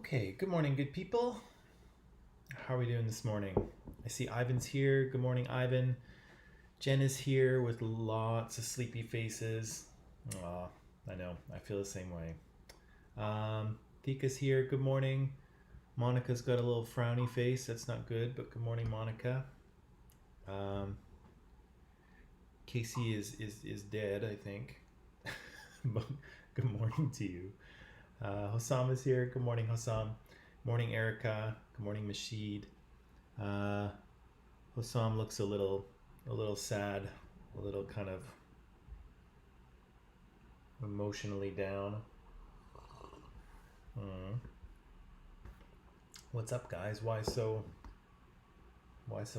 Okay, good morning, good people. How are we doing this morning? I see Ivan's here. Good morning, Ivan. Jen is here with lots of sleepy faces. Aw, I know, I feel the same way. Thika's here. Good morning. Monica's got a little frowny face. That's not good, but good morning, Monica. Um, Casey is dead, I think. But good morning to you. Hossam is here. Good morning, Hossam. Morning, Erica. Good morning, Mashid. Hossam looks a little sad, a little kind of emotionally down. What's up, guys? Why so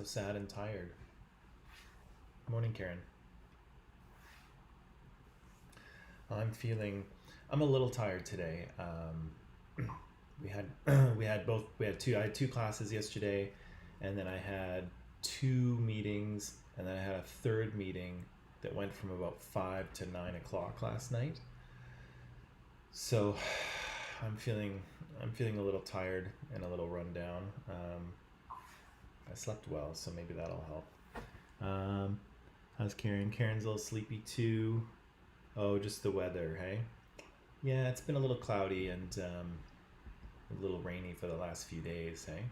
sad and tired? Morning, Karen. I'm a little tired today. I had two classes yesterday, and then I had two meetings, and then I had a third meeting that went from about 5 to 9 o'clock last night. So I'm feeling a little tired and a little run down. I slept well, so maybe that'll help. How's Karen? Karen's a little sleepy too. Oh, just the weather, hey? Yeah, it's been a little cloudy and a little rainy for the last few days, hey?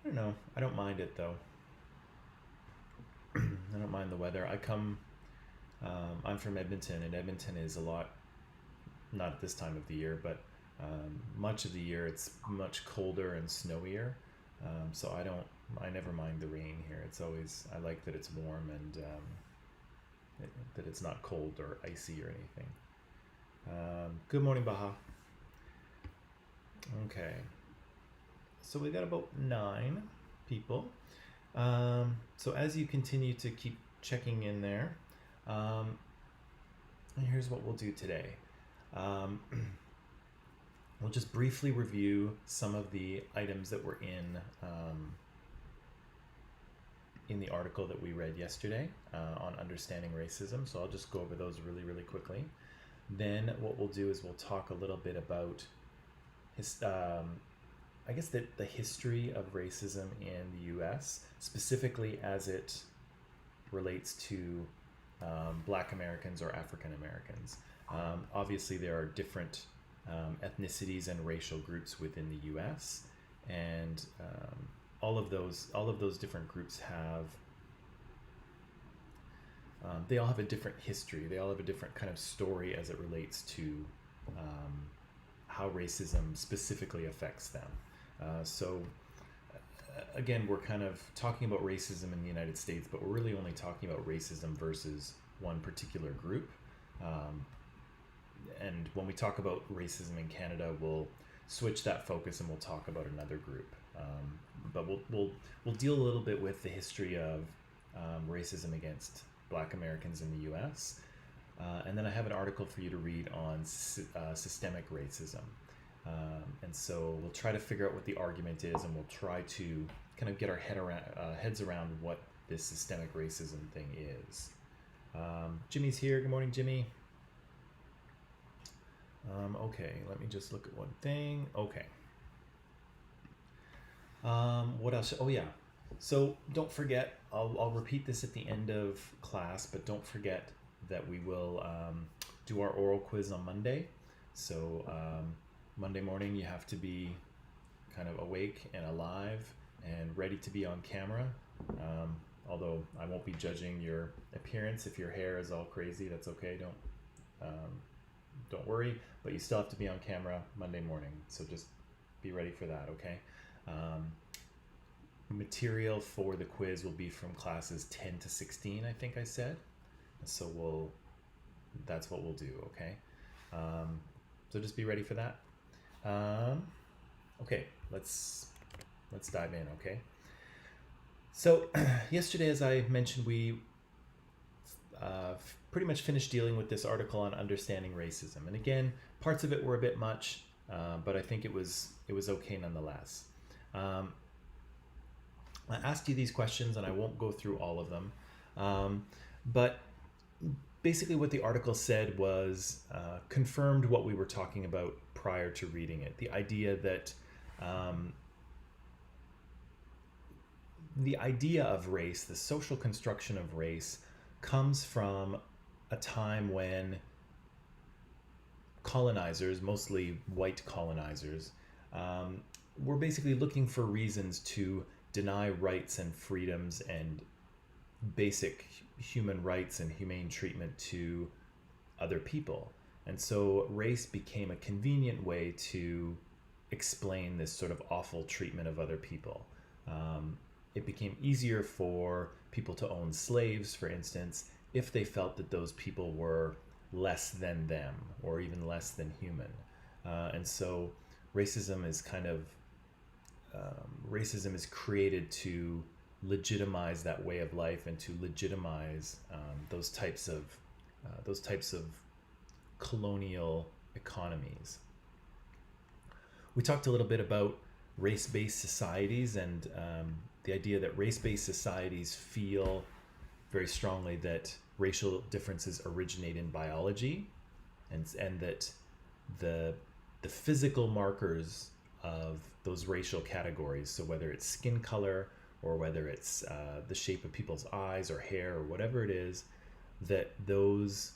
I don't know. I don't mind it though. I don't mind the weather. I'm from Edmonton, and Edmonton is a lot, not at this time of the year, but much of the year it's much colder and snowier. So I never mind the rain here. I like that it's warm and that it's not cold or icy or anything. Good morning, Baha. Okay. So we got about 9 people. So as you continue to keep checking in there, here's what we'll do today. We'll just briefly review some of the items that were in the article that we read yesterday on understanding racism. So I'll just go over those really, really quickly. Then what we'll do is we'll talk a little bit about the history of racism in the U.S., specifically as it relates to Black Americans or African Americans. Obviously, there are different ethnicities and racial groups within the U.S., and all of those different groups they all have a different history. They all have a different kind of story as it relates to how racism specifically affects them. So again, we're kind of talking about racism in the United States, but we're really only talking about racism versus one particular group. And when we talk about racism in Canada, we'll switch that focus and we'll talk about another group. But we'll deal a little bit with the history of racism against Black Americans in the U.S. And then I have an article for you to read on systemic racism. And so we'll try to figure out what the argument is, and we'll try to kind of get our heads around what this systemic racism thing is. Jimmy's here. Good morning, Jimmy. Okay, let me just look at one thing. Okay. What else? Oh yeah. So don't forget, I'll repeat this at the end of class, but don't forget that we will do our oral quiz on Monday. So Monday morning you have to be kind of awake and alive and ready to be on camera. Although I won't be judging your appearance. If your hair is all crazy, that's okay. Don't worry, but you still have to be on camera Monday morning. So just be ready for that, okay? Material for the quiz will be from classes 10 to 16, I think I said. So that's what we'll do, okay? So just be ready for that. Okay, let's dive in, okay? So yesterday, as I mentioned, we pretty much finished dealing with this article on understanding racism. And again, parts of it were a bit much, but I think it was okay nonetheless. I asked you these questions, and I won't go through all of them, but basically what the article said was confirmed what we were talking about prior to reading it. The idea that the idea of race, the social construction of race, comes from a time when colonizers, mostly white colonizers, were basically looking for reasons to deny rights and freedoms and basic human rights and humane treatment to other people. And so race became a convenient way to explain this sort of awful treatment of other people. It became easier for people to own slaves, for instance, if they felt that those people were less than them or even less than human. And so racism is racism is created to legitimize that way of life and to legitimize those types of colonial economies. We talked a little bit about race-based societies and the idea that race-based societies feel very strongly that racial differences originate in biology, and that the physical markers of those racial categories, so whether it's skin color or whether it's the shape of people's eyes or hair or whatever it is, that those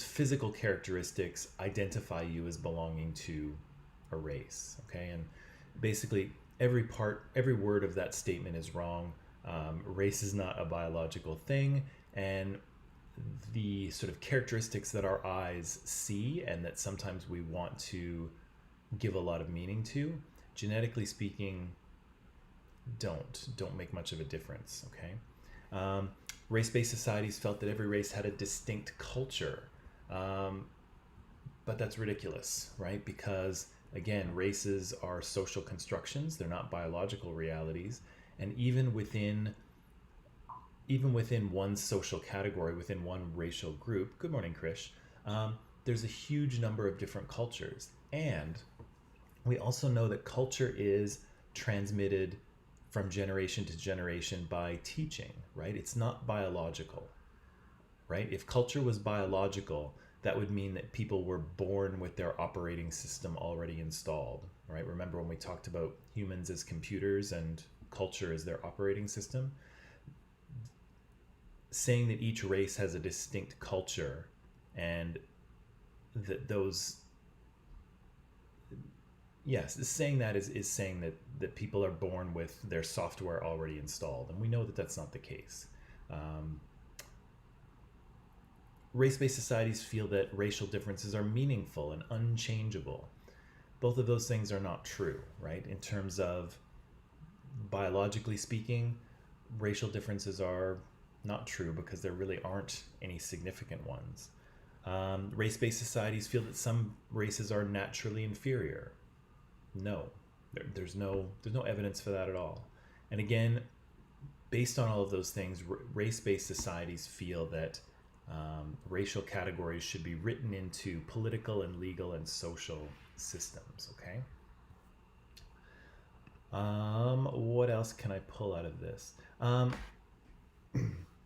physical characteristics identify you as belonging to a race. Okay, and basically every word of that statement is wrong. Race is not a biological thing, and the sort of characteristics that our eyes see and that sometimes we want to give a lot of meaning to, genetically speaking, don't make much of a difference. Okay, race-based societies felt that every race had a distinct culture, but that's ridiculous, right? Because again, races are social constructions; they're not biological realities, and even within one social category, within one racial group, good morning, Krish, there's a huge number of different cultures. And we also know that culture is transmitted from generation to generation by teaching, right? It's not biological, right? If culture was biological, that would mean that people were born with their operating system already installed, right? Remember when we talked about humans as computers and culture as their operating system? Saying that each race has a distinct culture and that those, yes, saying that is saying that people are born with their software already installed, and we know that that's not the case. Race-based societies feel that racial differences are meaningful and unchangeable. Both of those things are not true, right? In terms of biologically speaking, racial differences are not true because there really aren't any significant ones. Race-based societies feel that some races are naturally inferior. No, there's no evidence for that at all. And again, based on all of those things, race-based societies feel that racial categories should be written into political and legal and social systems. Okay. What else can I pull out of this?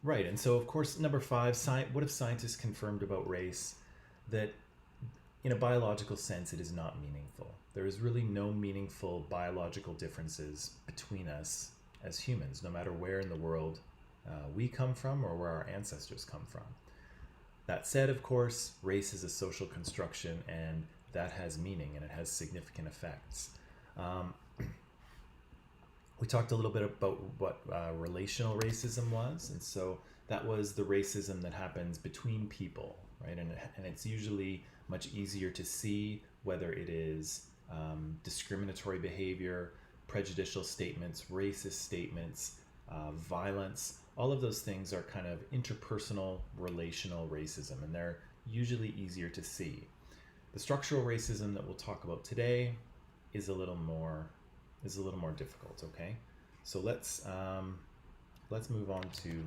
Right, and so of course, number 5, what if scientists confirmed about race that in a biological sense it is not meaningful? There is really no meaningful biological differences between us as humans, no matter where in the world we come from or where our ancestors come from. That said, of course, race is a social construction, and that has meaning and it has significant effects. We talked a little bit about what relational racism was, and so that was the racism that happens between people, right? And it's usually much easier to see whether it is discriminatory behavior, prejudicial statements, racist statements, violence. All of those things are kind of interpersonal relational racism, and they're usually easier to see. The structural racism that we'll talk about today is a little more difficult. Okay, so let's move on to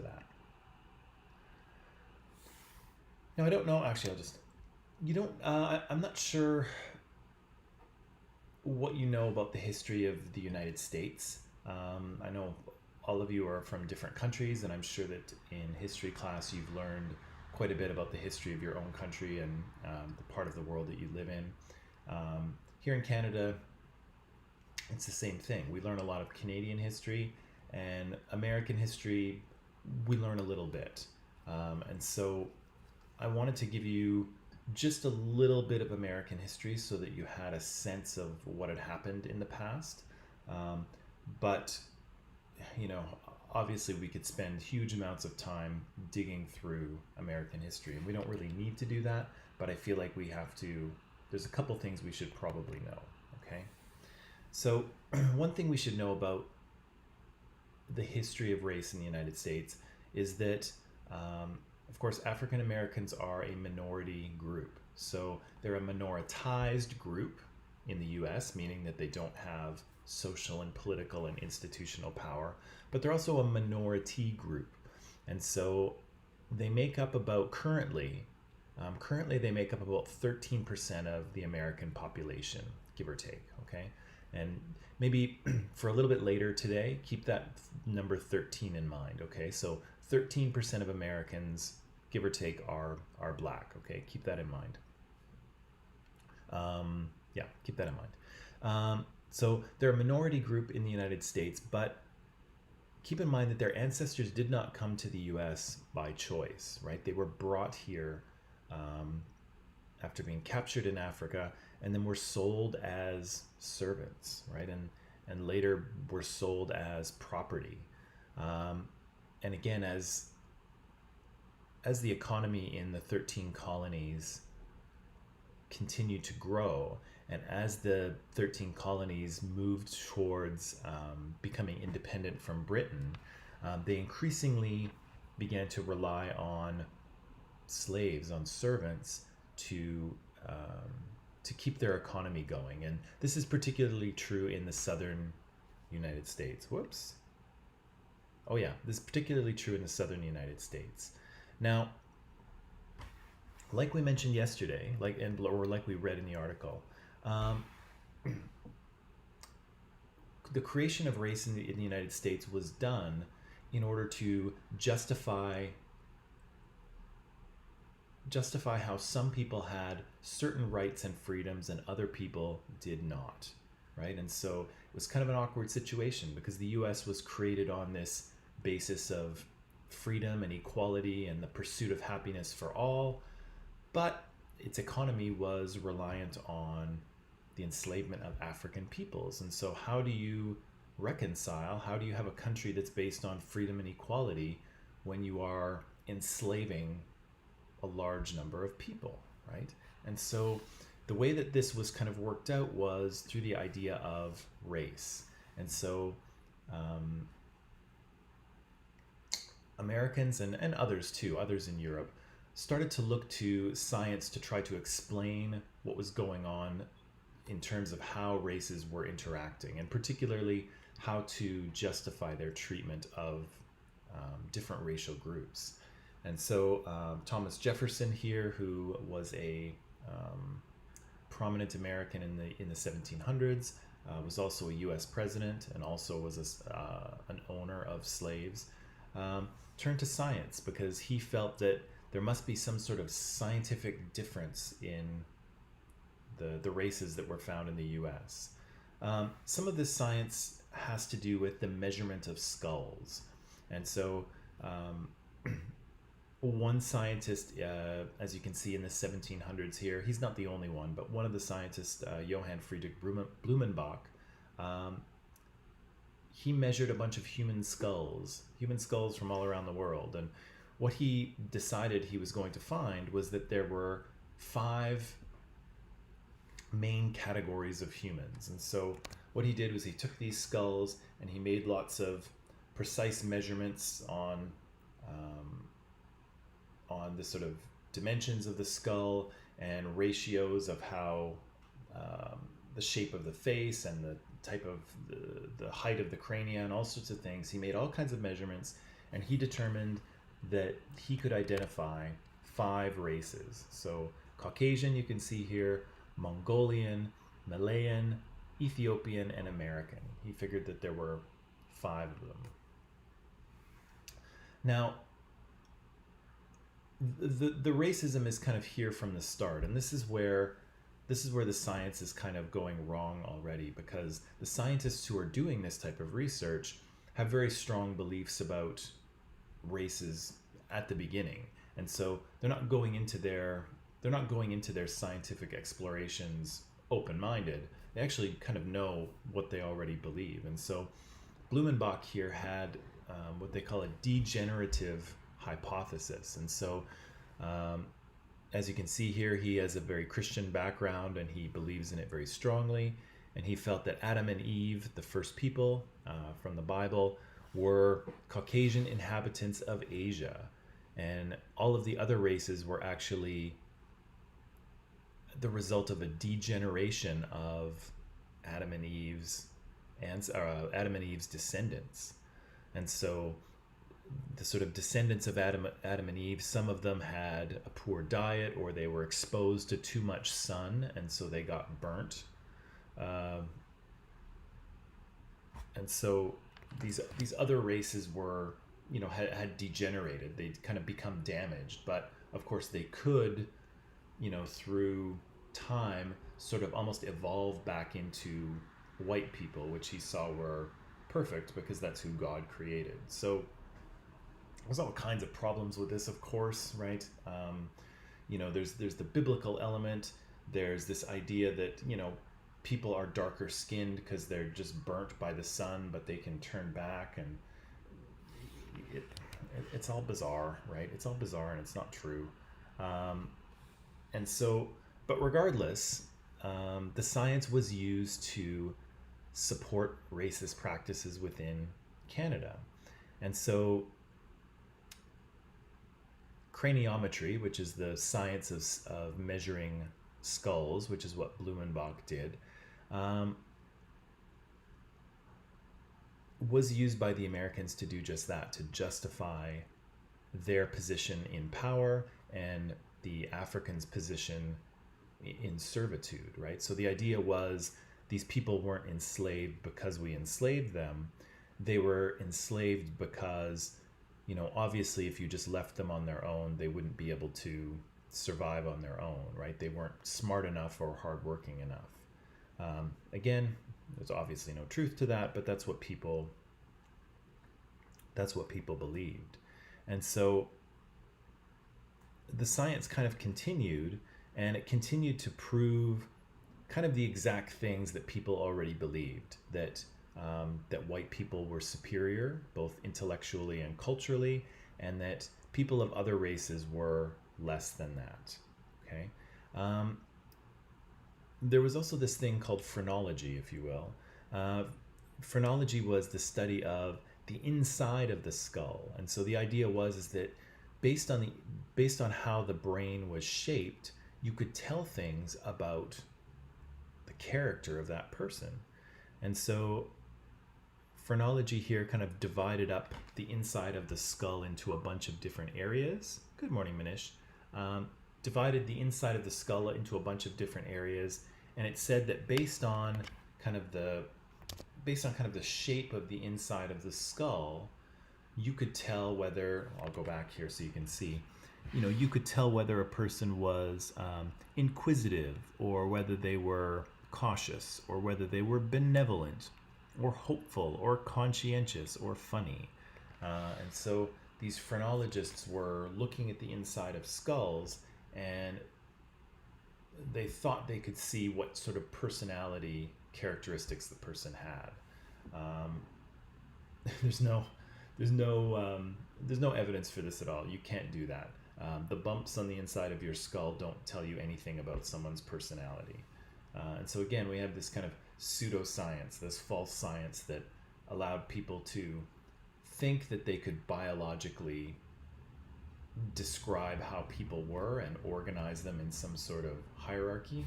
that. Now, I don't know. Actually, I'm not sure what you know about the history of the United States. I know all of you are from different countries, and I'm sure that in history class you've learned quite a bit about the history of your own country and the part of the world that you live in. Here in Canada, it's the same thing. We learn a lot of Canadian history, and American history, we learn a little bit. And so I wanted to give you just a little bit of American history so that you had a sense of what had happened in the past. But, you know, obviously we could spend huge amounts of time digging through American history, and we don't really need to do that, but I feel like we have to. There's a couple things we should probably know, okay? So one thing we should know about the history of race in the United States is that, of course, African Americans are a minority group. So they're a minoritized group in the US, meaning that they don't have social and political and institutional power, but they're also a minority group. And so they make up about currently they make up about 13% of the American population, give or take, okay? And maybe for a little bit later today, keep that number 13 in mind, okay? So 13% of Americans, give or take, are black, okay? Keep that in mind. Yeah, keep that in mind. So they're a minority group in the United States, but keep in mind that their ancestors did not come to the US by choice, right? They were brought here after being captured in Africa, and then were sold as servants, right? And later were sold as property. And again, as the economy in the 13 colonies continued to grow, and as the 13 colonies moved towards becoming independent from Britain, they increasingly began to rely on slaves, on servants, to keep their economy going. And this is particularly true in the southern United States. Whoops. Oh yeah, this is particularly true in the southern United States. Now, like we mentioned yesterday, like we read in the article, the creation of race in the United States was done in order to justify how some people had certain rights and freedoms and other people did not, right? And so it was kind of an awkward situation because the US was created on this basis of freedom and equality and the pursuit of happiness for all, but its economy was reliant on the enslavement of African peoples. And so how do you have a country that's based on freedom and equality when you are enslaving a large number of people, right? And so the way that this was kind of worked out was through the idea of race. And so Americans and others too, others in Europe, started to look to science to try to explain what was going on in terms of how races were interacting, and particularly how to justify their treatment of different racial groups. And so Thomas Jefferson here, who was a prominent American in the 1700s, was also a U.S. president and also was an owner of slaves, turned to science because he felt that there must be some sort of scientific difference in the races that were found in the U.S. Some of this science has to do with the measurement of skulls. And so one scientist, as you can see in the 1700s here, he's not the only one, but one of the scientists, Johann Friedrich Blumenbach, he measured a bunch of human skulls from all around the world. And what he decided he was going to find was that there were 5 main categories of humans. And so what he did was he took these skulls and he made lots of precise measurements on the sort of dimensions of the skull and ratios of how the shape of the face and the type of the height of the crania and all sorts of things. He made all kinds of measurements, and he determined that he could identify 5 races. So Caucasian, you can see here, Mongolian, Malayan, Ethiopian, and American. He figured that there were 5 of them. Now, the racism is kind of here from the start, and this is where the science is kind of going wrong already, because the scientists who are doing this type of research have very strong beliefs about races at the beginning, and so they're not going into their scientific explorations open-minded. They actually kind of know what they already believe, and so Blumenbach here had what they call a degenerative hypothesis. And so, um, as you can see here, he has a very Christian background and he believes in it very strongly. And he felt that Adam and Eve, the first people from the Bible, were Caucasian inhabitants of Asia. And all of the other races were actually the result of a degeneration of Adam and Eve's Adam and Eve's descendants. And so the sort of descendants of Adam and Eve, some of them had a poor diet, or they were exposed to too much sun, and so they got burnt. Uh, and so these other races were, had degenerated. They'd kind of become damaged, but of course they could, through time, sort of almost evolve back into white people, which he saw were perfect because that's who God created. So there's all kinds of problems with this, of course, right? There's the biblical element. There's this idea that people are darker skinned because they're just burnt by the sun, but they can turn back, and it's all bizarre, right? It's all bizarre, and it's not true. And so, but regardless, the science was used to support racist practices within Canada. And so craniometry, which is the science of measuring skulls, which is what Blumenbach did, was used by the Americans to do just that, to justify their position in power and the Africans' position in servitude, right? So the idea was these people weren't enslaved because we enslaved them. They were enslaved because, obviously if you just left them on their own, they wouldn't be able to survive on their own, right? They weren't smart enough or hardworking enough. Again, there's obviously no truth to that, but that's what people believed. And so the science kind of continued, and it continued to prove kind of the exact things that people already believed, that white people were superior, both intellectually and culturally, and that people of other races were less than that. Okay. There was also this thing called phrenology, if you will. Phrenology was the study of the inside of the skull, and so the idea is that based on how the brain was shaped, you could tell things about the character of that person. And so phrenology here kind of divided up the inside of the skull into a bunch of different areas. Good morning, Manish. Divided the inside of the skull into a bunch of different areas, and it said that based on kind of the shape of the inside of the skull, you could tell whether, I'll go back here so you can see, you could tell whether a person was inquisitive, or whether they were cautious, or whether they were benevolent, or hopeful, or conscientious, or funny. And so these phrenologists were looking at the inside of skulls, and they thought they could see what sort of personality characteristics the person had. There's no evidence for this at all. You can't do that. The bumps on the inside of your skull don't tell you anything about someone's personality. And so again, we have this kind of pseudoscience, this false science that allowed people to think that they could biologically describe how people were and organize them in some sort of hierarchy.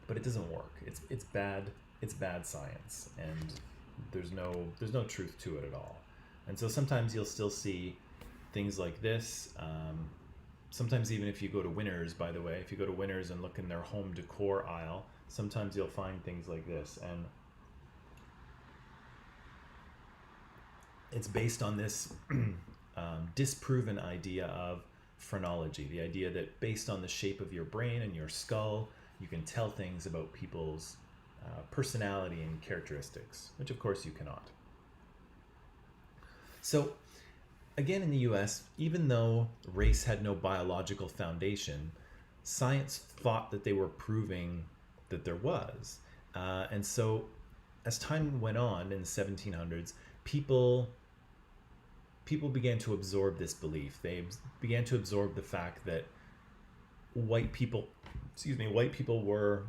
But it doesn't work. It's bad science, and there's no truth to it at all. And so sometimes you'll still see things like this. Sometimes even if you go to Winners, by the way, if you go to Winners and look in their home decor aisle, sometimes you'll find things like this. And it's based on this disproven idea of phrenology, the idea that based on the shape of your brain and your skull, you can tell things about people's personality and characteristics, which of course you cannot. So again, in the US, even though race had no biological foundation, science thought that they were proving that there was. And so as time went on in the 1700s, people began to absorb this belief. They began to absorb the fact that white people were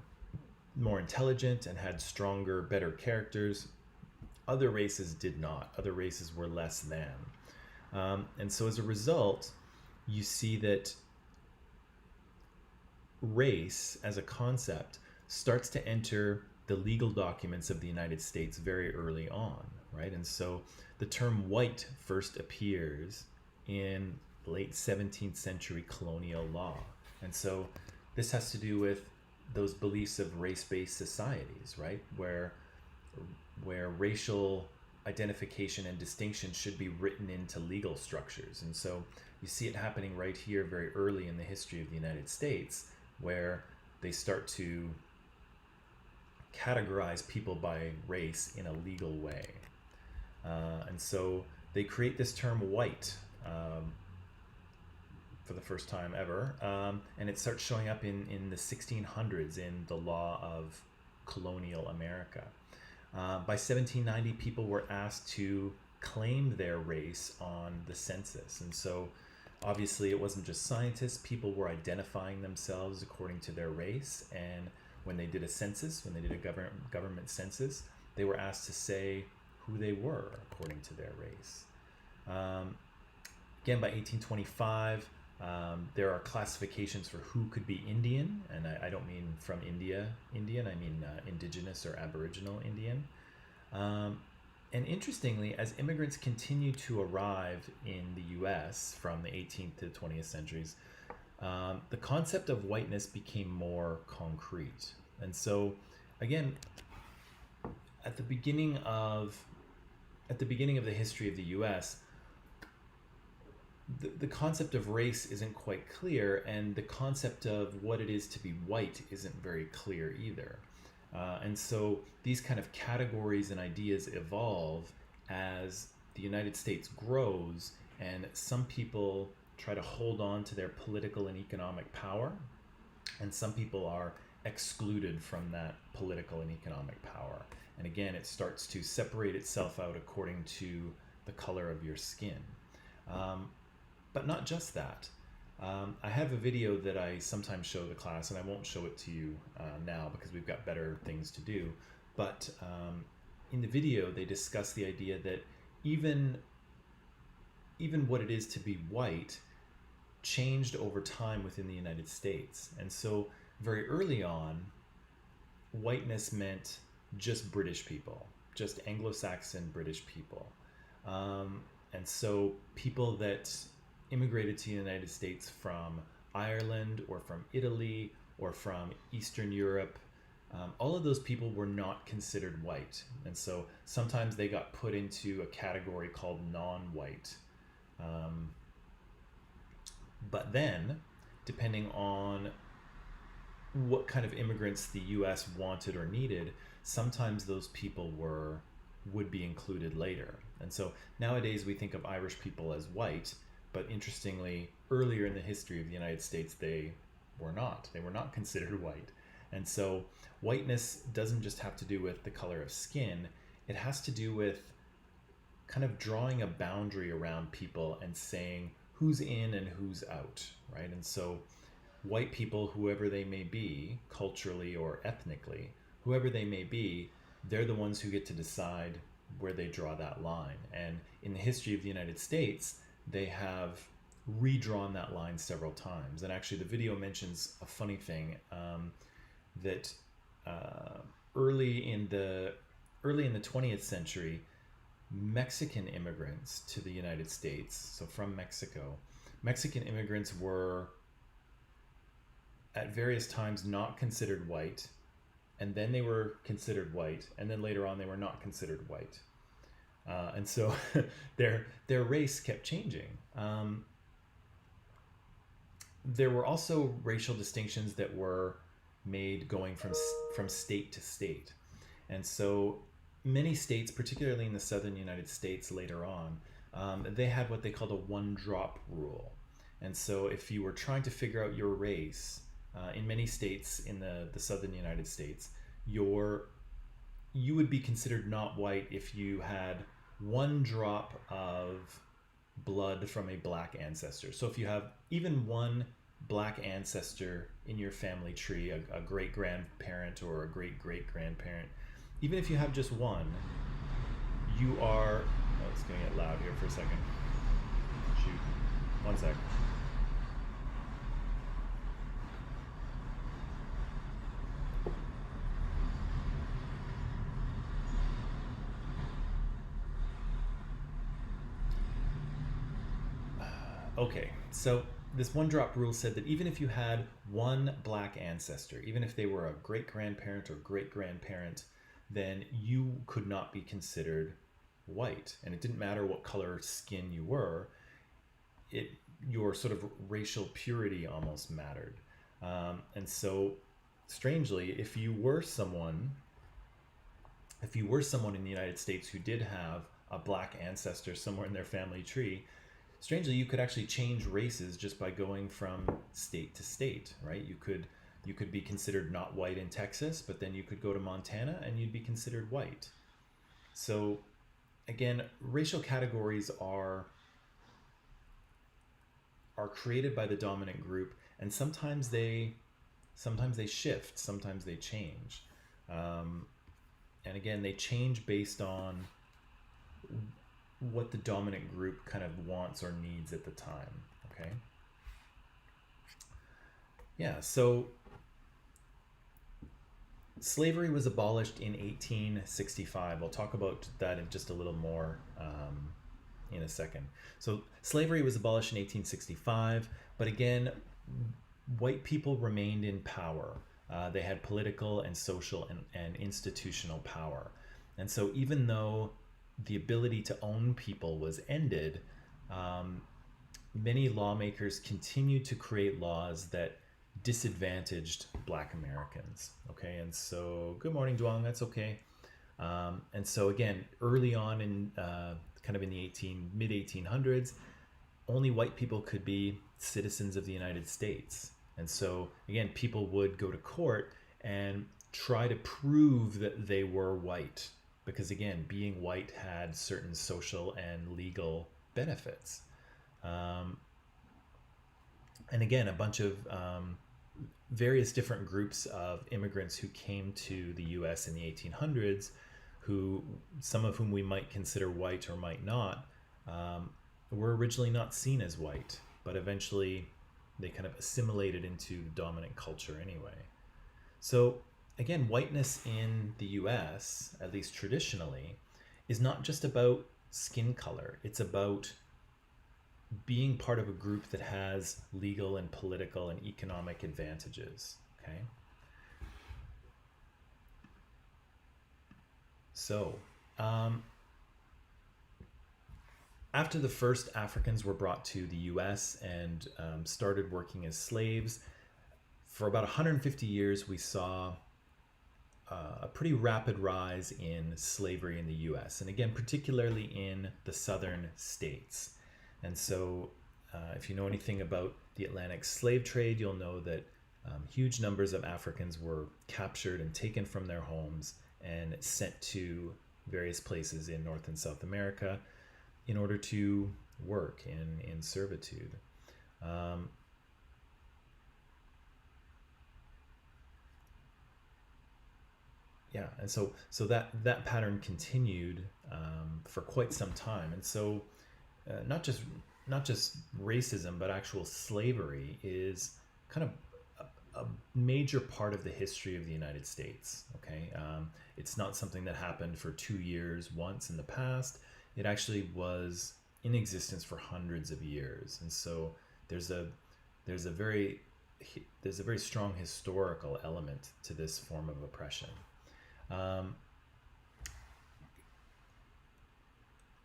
more intelligent and had stronger, better characters. Other races did not. Other races were less than. And so as a result, you see that race as a concept starts to enter the legal documents of the United States very early on, right? And so the term white first appears in late 17th century colonial law. And so this has to do with those beliefs of race-based societies, right? Where racial identification and distinction should be written into legal structures. And so you see it happening right here very early in the history of the United States, where they start to categorize people by race in a legal way. And so they create this term white for the first time ever, and it starts showing up in the 1600s in the law of colonial America. By 1790, people were asked to claim their race on the census. And so obviously it wasn't just scientists, people were identifying themselves according to their race. And when they did a census, when they did a government census, they were asked to say who they were according to their race. Again, by 1825, there are classifications for who could be Indian, and I don't mean from Indian, I mean indigenous or aboriginal Indian. And interestingly, as immigrants continue to arrive in the US from the 18th to the 20th centuries, the concept of whiteness became more concrete. And so, again, at the beginning of the history of the US, the concept of race isn't quite clear, and the concept of what it is to be white isn't very clear either. And so these kind of categories and ideas evolve as the United States grows, and some people try to hold on to their political and economic power, and some people are excluded from that political and economic power. And again, it starts to separate itself out according to the color of your skin. But not just that. I have a video that I sometimes show the class, and I won't show it to you now because we've got better things to do. But in the video, they discuss the idea that even what it is to be white changed over time within the United States. And so very early on, whiteness meant just British people, just Anglo-Saxon British people. And so people that immigrated to the United States from Ireland or from Italy or from Eastern Europe, all of those people were not considered white. And so sometimes they got put into a category called non-white. But then, depending on what kind of immigrants the US wanted or needed, sometimes those people would be included later. And so nowadays we think of Irish people as white, but interestingly, earlier in the history of the United States, they were not. They were not considered white. And so whiteness doesn't just have to do with the color of skin, it has to do with kind of drawing a boundary around people and saying who's in and who's out, right? And so white people, whoever they may be, culturally or ethnically, whoever they may be, they're the ones who get to decide where they draw that line. And in the history of the United States, they have redrawn that line several times. And actually the video mentions a funny thing, that early in the 20th century, Mexican immigrants to the United States, so from Mexico, Mexican immigrants were at various times not considered white, and then they were considered white, and then later on they were not considered white. And so their race kept changing. there were also racial distinctions that were made going from state to state. And so many states, particularly in the southern United States later on, they had what they called a one drop rule. And so if you were trying to figure out your race, in many states in the southern United States, your you would be considered not white if you had one drop of blood from a black ancestor. So if you have even one black ancestor in your family tree, a great grandparent or a great great grandparent, even if you have just one, you are. Oh, it's gonna get loud here for a second. Shoot. One sec. Okay, so this one drop rule said that even if you had one black ancestor, even if they were a great grandparent or great grandparent, then you could not be considered white. And it didn't matter what color skin you were, it your sort of racial purity almost mattered. And so, strangely, if you were someone in the United States who did have a black ancestor somewhere in their family tree, strangely, you could actually change races just by going from state to state, right? You could be considered not white in Texas, but then you could go to Montana and you'd be considered white. So again, racial categories are created by the dominant group, and sometimes they shift, sometimes they change, and again, they change based on what the dominant group kind of wants or needs at the time. Okay. Yeah. So slavery was abolished in 1865. I'll talk about that in just a little more in a second. So slavery was abolished in 1865, but again, white people remained in power. They had political and social and institutional power. And so even though the ability to own people was ended, many lawmakers continued to create laws that disadvantaged Black Americans. Okay, and so good morning, Duong. That's okay. And so again, early on in kind of in the mid 1800s, only white people could be citizens of the United States. And so again, people would go to court and try to prove that they were white, because again, being white had certain social and legal benefits. And again, a bunch of various different groups of immigrants who came to the US in the 1800s, who some of whom we might consider white or might not, were originally not seen as white, but eventually they kind of assimilated into the dominant culture anyway. So again, whiteness in the US, at least traditionally, is not just about skin color. It's about being part of a group that has legal and political and economic advantages. Okay. So, after the first Africans were brought to the US and started working as slaves, for about 150 years, we saw a pretty rapid rise in slavery in the US, and again, particularly in the southern states. And so, if you know anything about the Atlantic slave trade, you'll know that huge numbers of Africans were captured and taken from their homes and sent to various places in North and South America in order to work in servitude. Yeah, and so that pattern continued for quite some time, and so not just racism, but actual slavery is kind of a major part of the history of the United States. Okay, it's not something that happened for 2 years once in the past. It actually was in existence for hundreds of years, and so there's a very strong historical element to this form of oppression.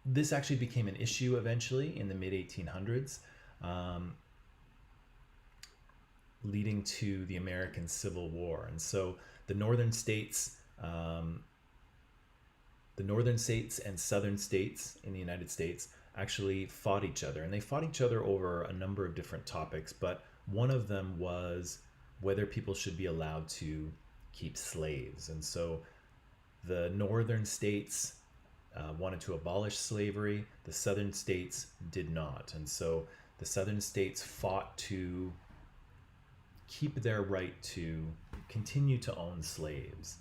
This actually became an issue eventually in the mid 1800s. leading to the American Civil War. And so the northern states and southern states in the United States actually fought each other, and they fought each other over a number of different topics, but one of them was whether people should be allowed to keep slaves. And so the northern states wanted to abolish slavery. The southern states did not. And so the southern states fought to keep their right to continue to own slaves.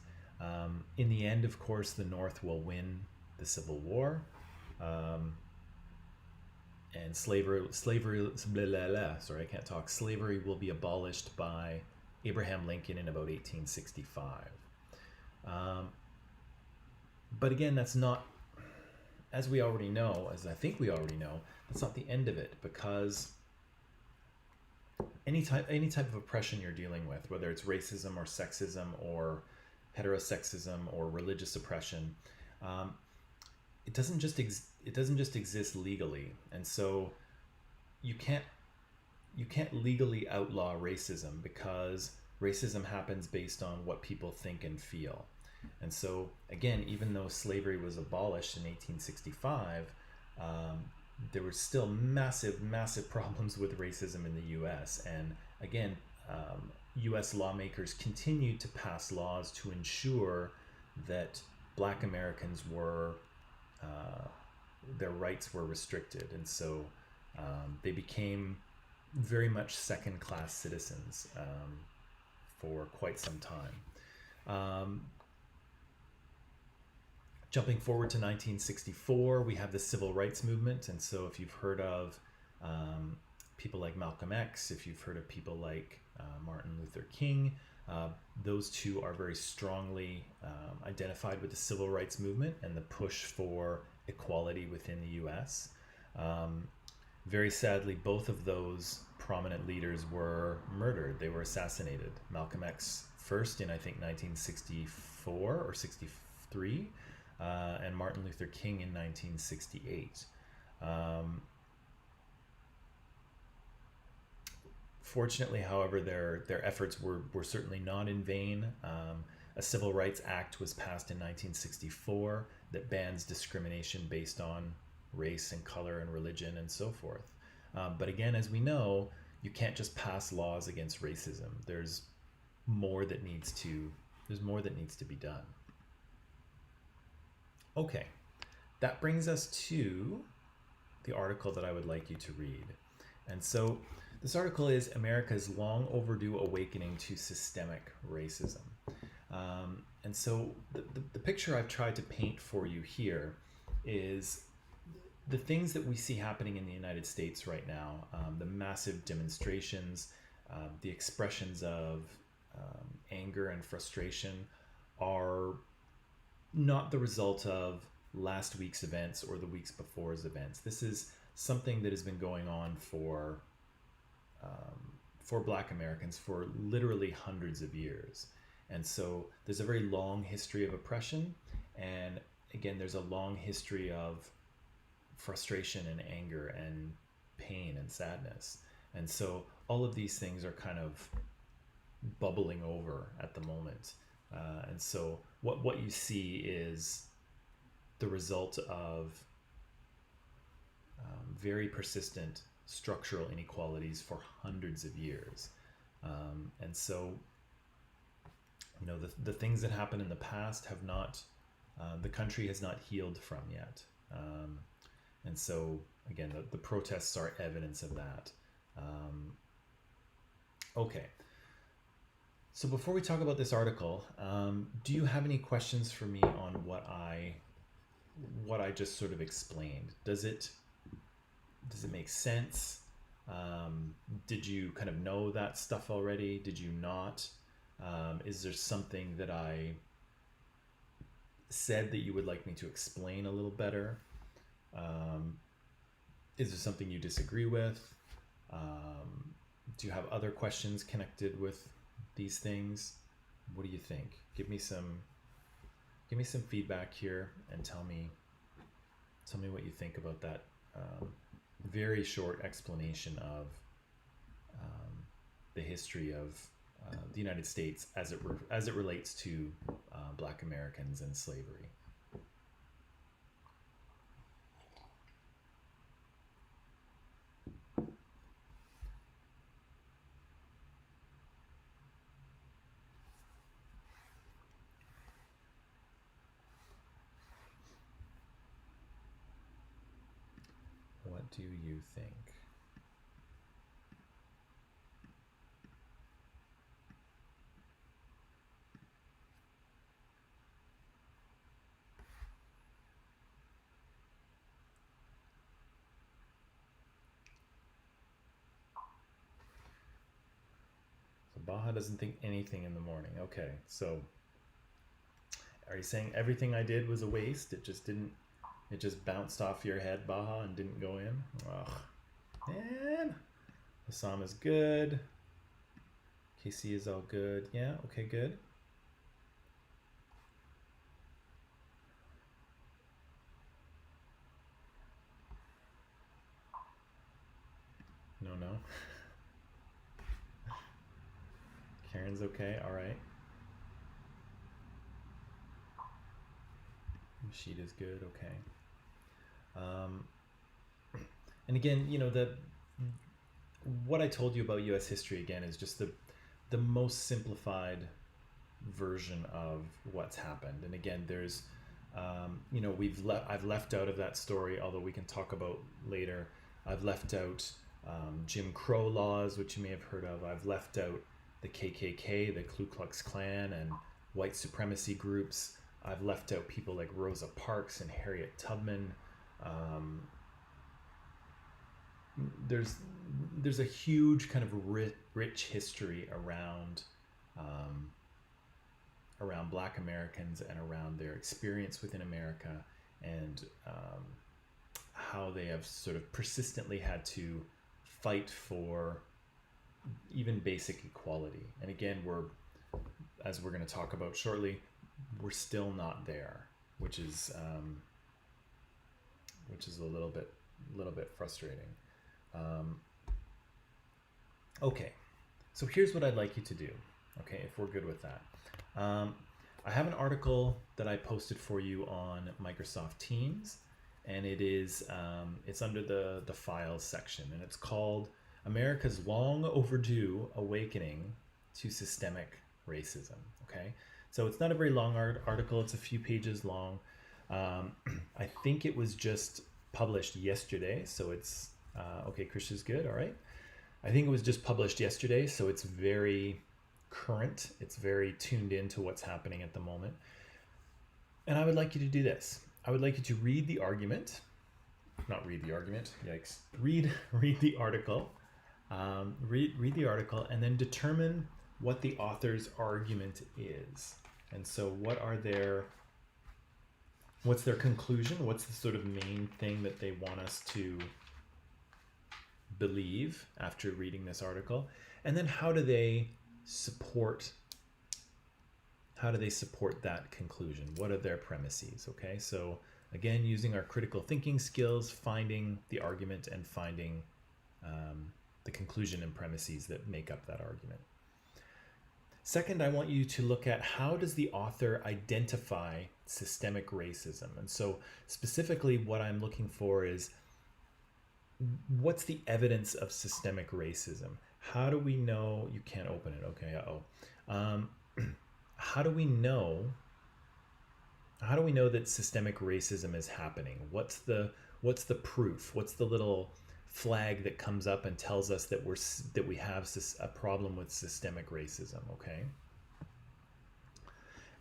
In the end, of course, the North will win the Civil War. And slavery, blah, blah, blah, sorry, I can't talk. Slavery will be abolished by Abraham Lincoln in about 1865. But again, that's not, as we already know, as I think we already know, that's not the end of it, because any type of oppression you're dealing with, whether it's racism or sexism or heterosexism or religious oppression, it doesn't just exist legally. And so you can't legally outlaw racism, because racism happens based on what people think and feel. And so again, even though slavery was abolished in 1865, there were still massive problems with racism in the US. And again, US lawmakers continued to pass laws to ensure that Black Americans were their rights were restricted. And so they became very much second-class citizens for quite some time. Jumping forward to 1964, we have the Civil Rights Movement. And so if you've heard of people like Malcolm X, if you've heard of people like Martin Luther King, those two are very strongly identified with the Civil Rights Movement and the push for equality within the US. Very sadly, both of those prominent leaders were murdered. They were assassinated. Malcolm X first in, I think, 1964 or 63, and Martin Luther King in 1968. Fortunately, however, their efforts were certainly not in vain. A Civil Rights Act was passed in 1964 that bans discrimination based on race and color and religion and so forth. But again, as we know, you can't just pass laws against racism. There's more that needs to be done. Okay, that brings us to the article that I would like you to read. And so this article is America's Long Overdue Awakening to Systemic Racism. And so the picture I've tried to paint for you here is the things that we see happening in the United States right now, the massive demonstrations, the expressions of anger and frustration are not the result of last week's events or the weeks before's events. This is something that has been going on for Black Americans for literally hundreds of years. And so there's a very long history of oppression, and again, there's a long history of frustration and anger and pain and sadness. And so all of these things are kind of bubbling over at the moment. And so what you see is the result of very persistent structural inequalities for hundreds of years. And so, you know, the things that happened in the past have not, the country has not healed from yet. And so, again, the protests are evidence of that. Okay. So before we talk about this article, do you have any questions for me on what I just sort of explained? Does it make sense? Did you kind of know that stuff already? Did you not? Is there something that I said that you would like me to explain a little better? Is there something you disagree with? Do you have other questions connected with these things? What do you think? Give me some feedback here and tell me what you think about that very short explanation of the history of the United States as it relates to Black Americans and slavery. What do you think? So Baha doesn't think anything in the morning. Okay, so are you saying everything I did was a waste? It just bounced off your head, Baha, and didn't go in? Ugh, man. Assam is good. KC is all good. Yeah, okay, good. No. Karen's okay, all right. Sheet is good, okay. And again, what I told you about U.S. history again is just the most simplified version of what's happened. And again, there's I've left out of that story, although we can talk about later. I've left out Jim Crow laws, which you may have heard of. I've left out the KKK, the Ku Klux Klan, and white supremacy groups. I've left out people like Rosa Parks and Harriet Tubman. There's a huge kind of rich history around Black Americans and around their experience within America, and how they have sort of persistently had to fight for even basic equality. And again, as we're going to talk about shortly, we're still not there, which is a little bit frustrating. Okay, so here's what I'd like you to do. Okay, if we're good with that. I have an article that I posted for you on Microsoft Teams, and it's under the files section, and it's called America's Long Overdue Awakening to Systemic Racism. Okay, so it's not a very long article, it's a few pages long. I think it was just published yesterday, so it's okay. Krishna's good, all right. I think it was just published yesterday, so it's very current. It's very tuned into what's happening at the moment. And I would like you to do this. I would like you to read the argument. Not read the argument, yikes. Read the article. Read the article and then determine what the author's argument is. And so what's their conclusion? What's the sort of main thing that they want us to believe after reading this article? And then how do they support that conclusion? What are their premises? Okay, so again, using our critical thinking skills, finding the argument and finding the conclusion and premises that make up that argument. Second, I want you to look at how does the author identify systemic racism? And so specifically what I'm looking for is, what's the evidence of systemic racism? How do we know? You can't open it. Okay. How do we know that systemic racism is happening? What's the proof? What's the little flag that comes up and tells us that we have a problem with systemic racism? Okay.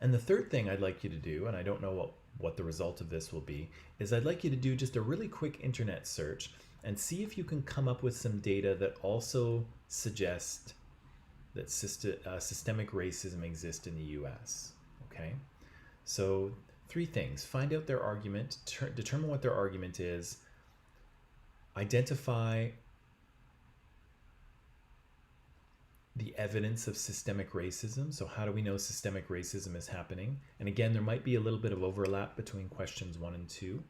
And the third thing I'd like you to do, and I don't know what the result of this will be, is I'd like you to do just a really quick internet search and see if you can come up with some data that also suggests that systemic racism exists in the US. Okay, so 3 things: find out their argument, determine what their argument is, identify the evidence of systemic racism. So how do we know systemic racism is happening? And again, there might be a little bit of overlap between questions 1 and 2,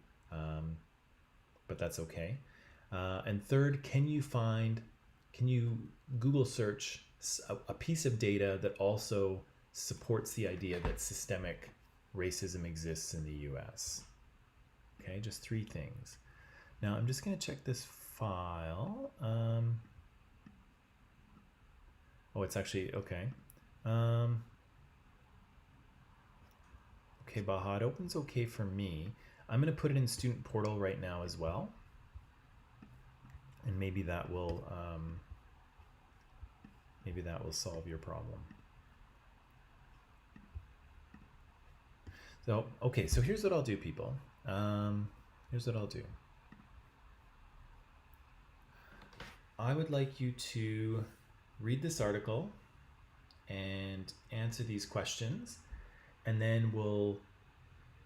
but that's okay. And third, can you Google search a piece of data that also supports the idea that systemic racism exists in the US. Okay, just 3 things. Now I'm just going to check this file. Oh, it's actually, okay. Okay, Baha, it opens okay for me. I'm going to put it in student portal right now as well. And maybe that will solve your problem. So, okay, so here's what I'll do, people. Here's what I'll do. I would like you to read this article and answer these questions, and then we'll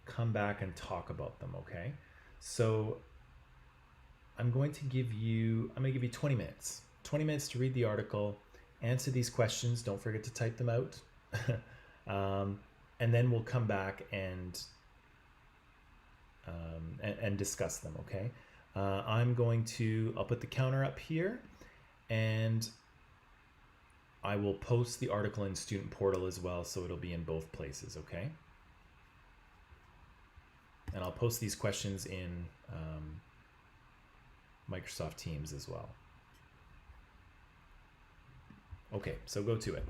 come back and talk about them, okay? So I'm going to give you 20 minutes. 20 minutes to read the article, answer these questions. Don't forget to type them out. And then we'll come back and discuss them, okay? I'll put the counter up here, and I will post the article in student portal as well, so it'll be in both places, okay? And I'll post these questions in Microsoft Teams as well. Okay, so go to it.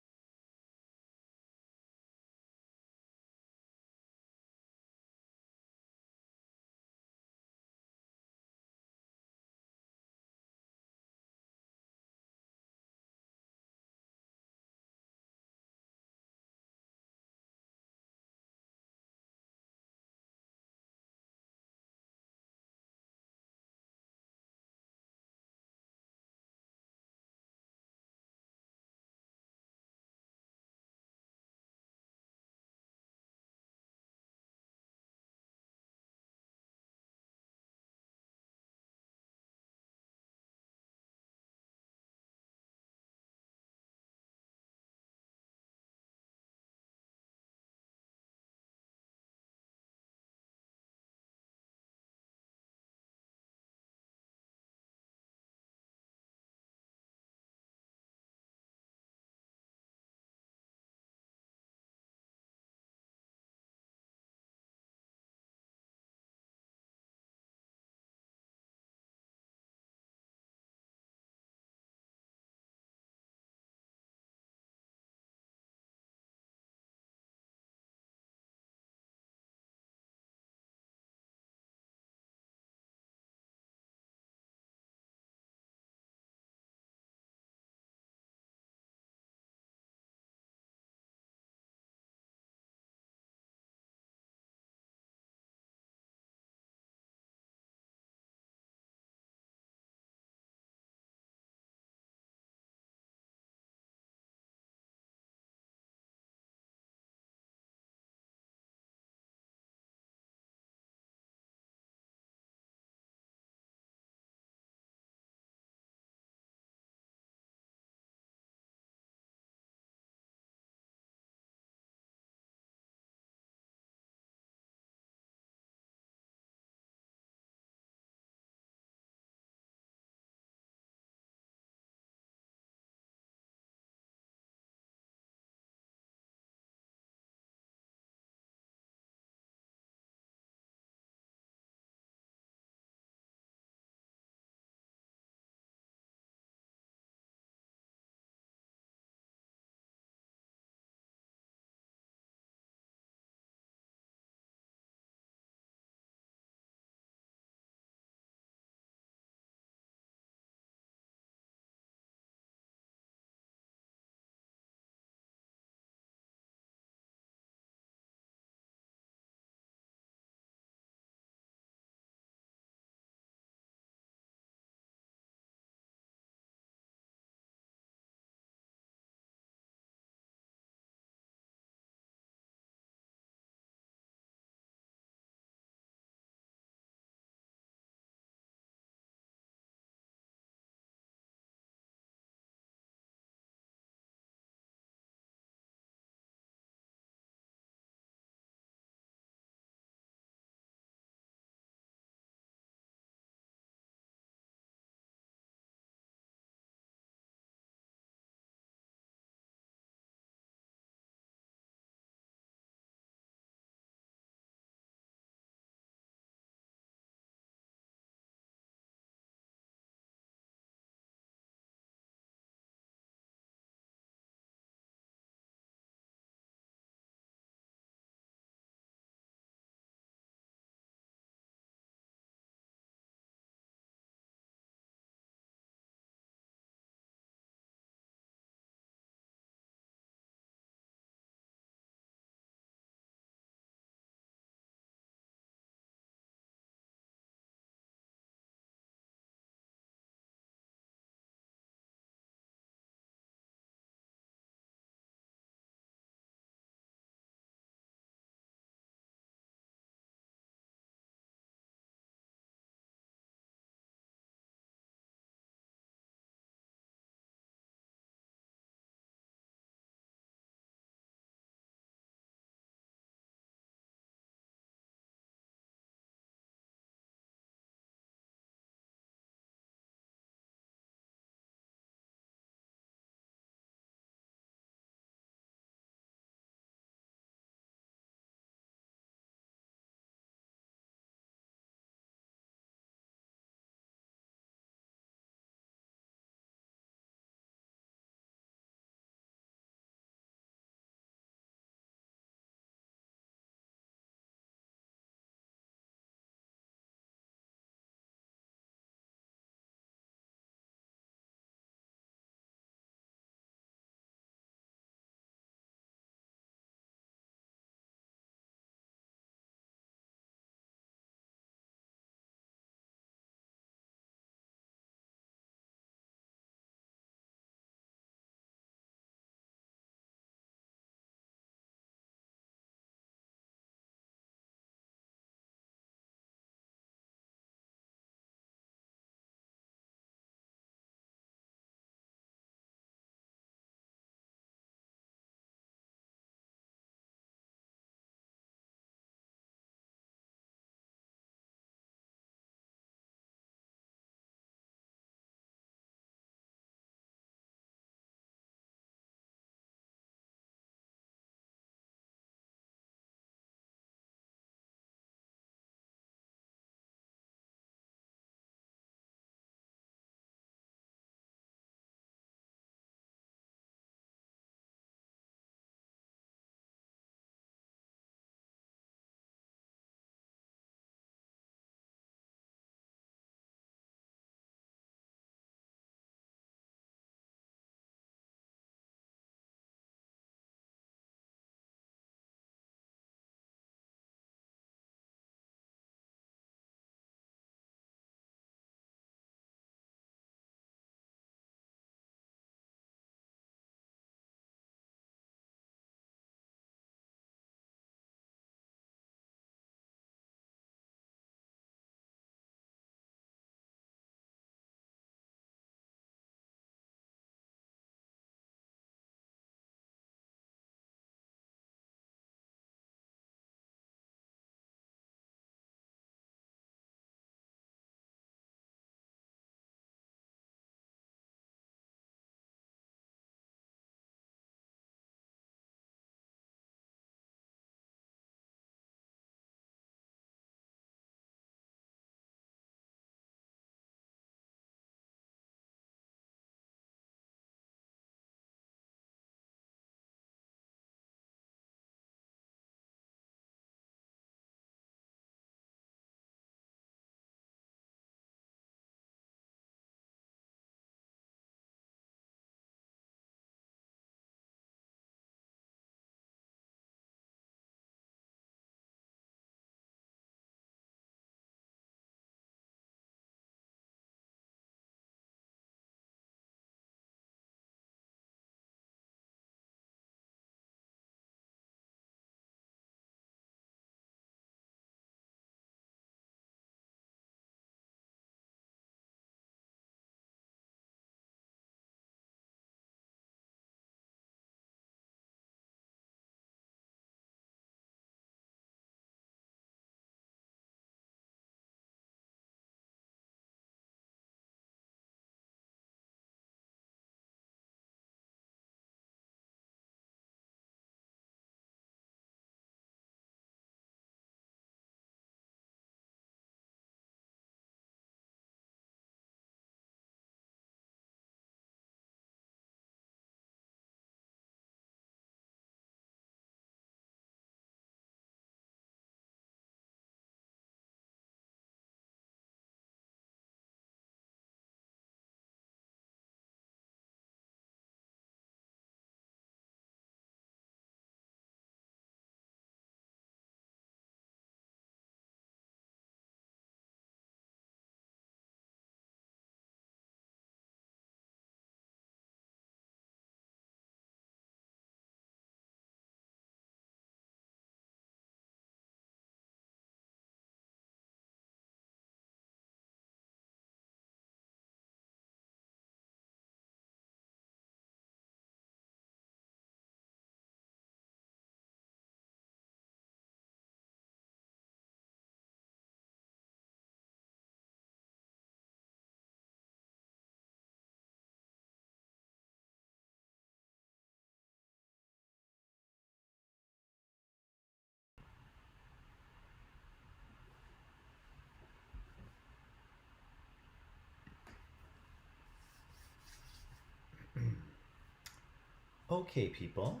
Okay, people,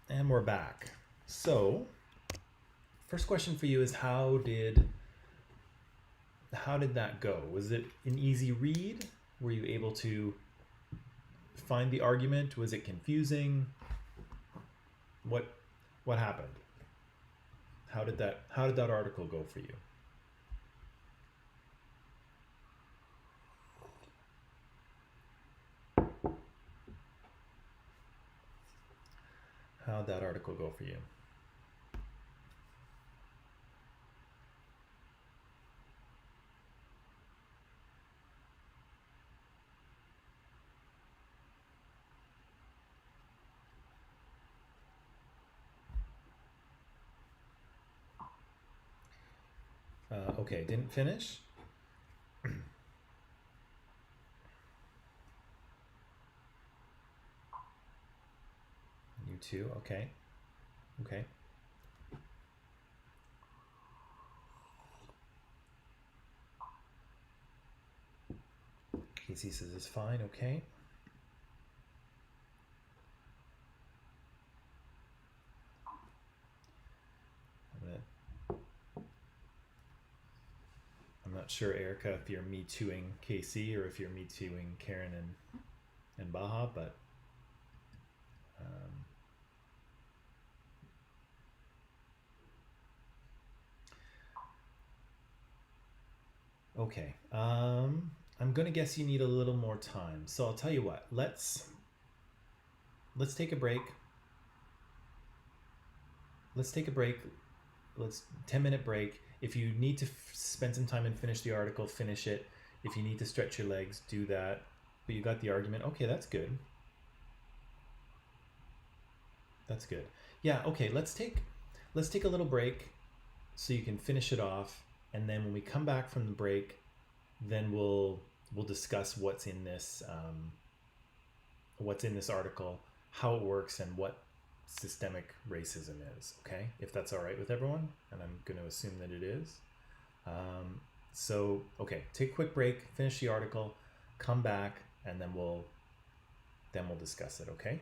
and we're back. So, first question for you is how did that go? Was it an easy read? Were you able to find the argument? Was it confusing? What what happened? How did that article go for you? How'd that article go for you? Okay, didn't finish? You too? Okay. Okay. Casey says it's fine. Okay. I'm not sure, Erica, if you're me tooing KC or if you're me tooing Karen and Baha, but um, okay. I'm gonna guess you need a little more time, so I'll tell you what. Let's take a break. Let's take a break. Let's 10-minute break. If you need to spend some time and finish the article, finish it. If you need to stretch your legs, do that. But you got the argument. Okay, that's good. That's good. Yeah. Okay. Let's take a little break so you can finish it off, and then when we come back from the break, then we'll discuss what's in this article, how it works, and what systemic racism is. Okay, if that's all right with everyone, and I'm going to assume that it is. So okay, take a quick break, finish the article, come back, and then we'll discuss it. Okay.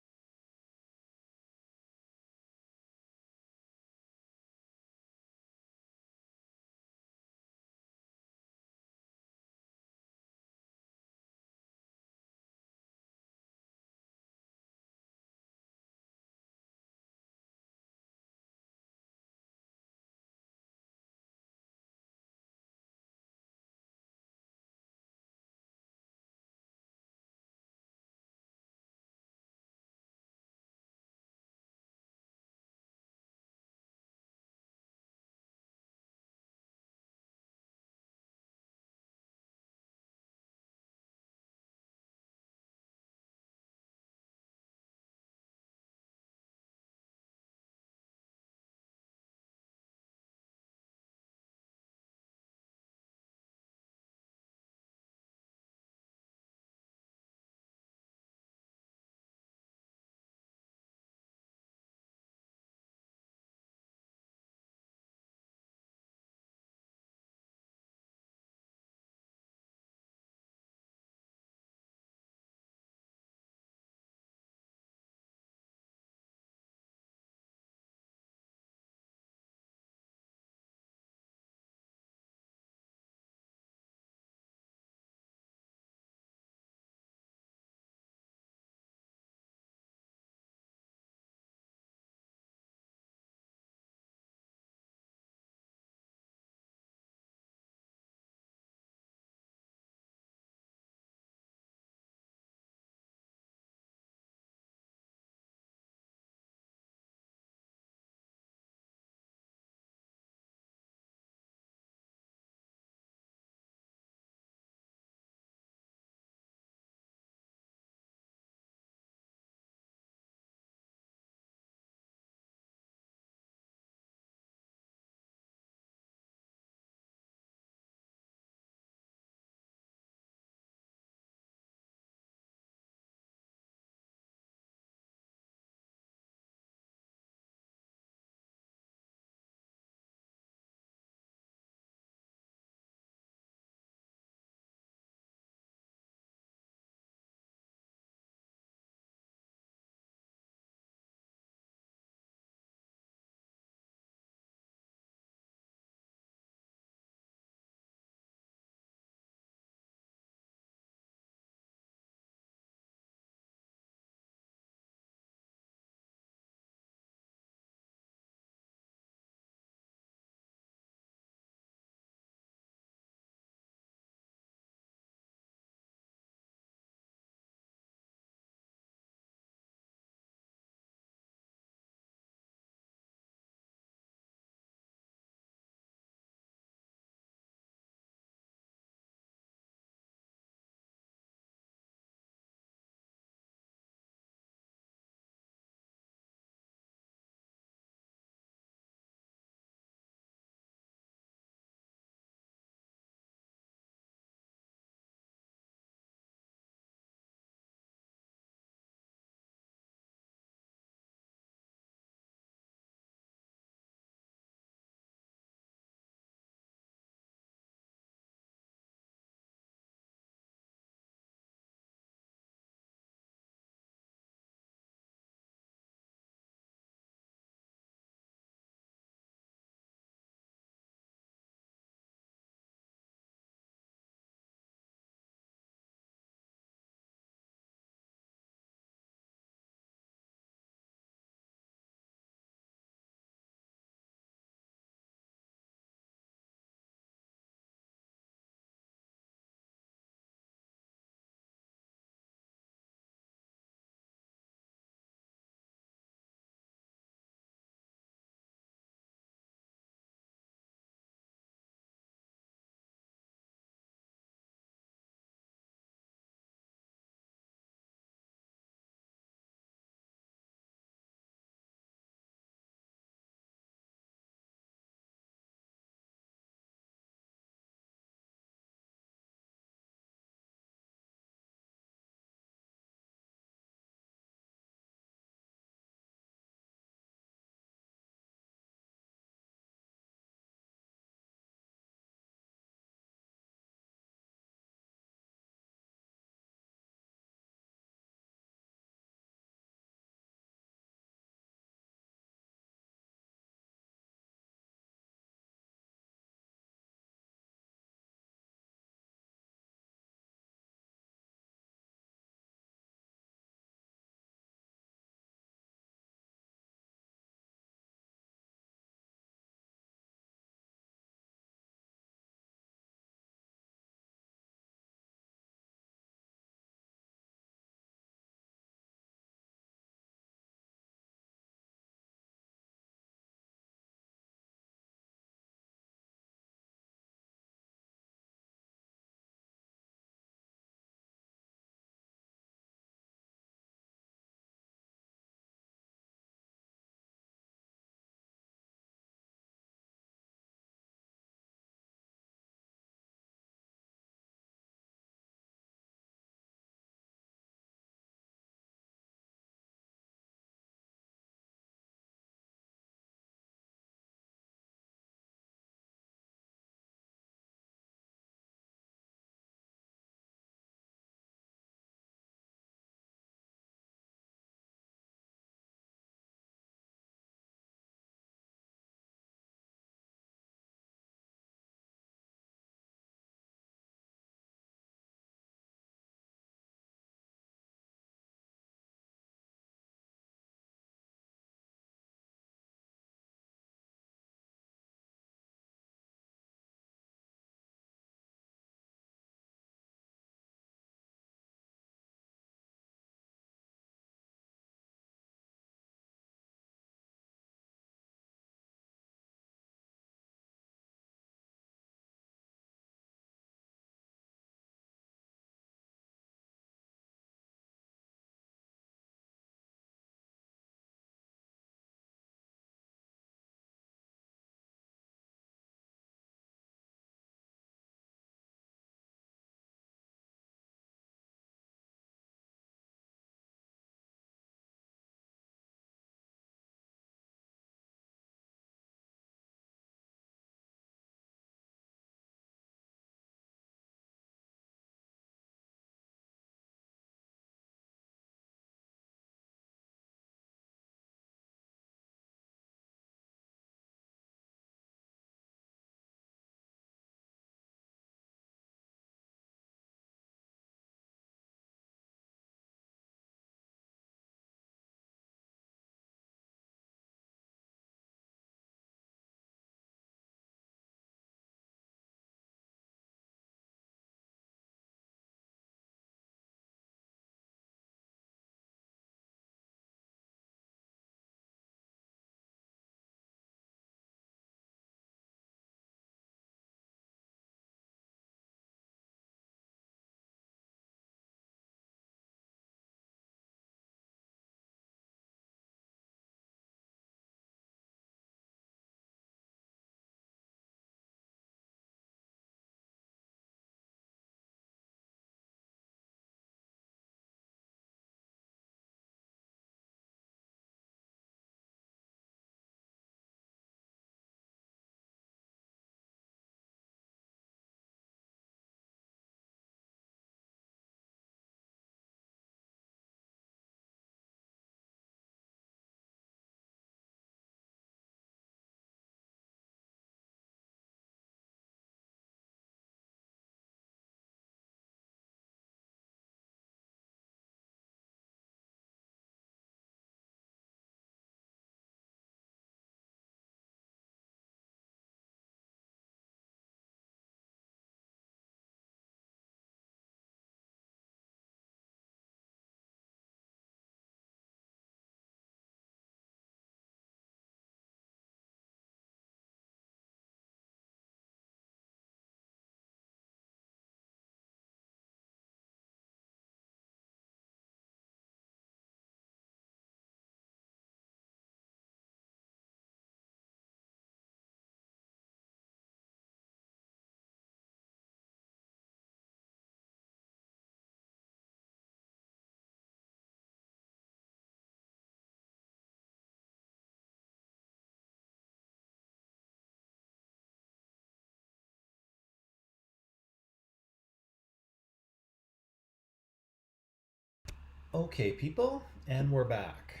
Okay, people, and we're back.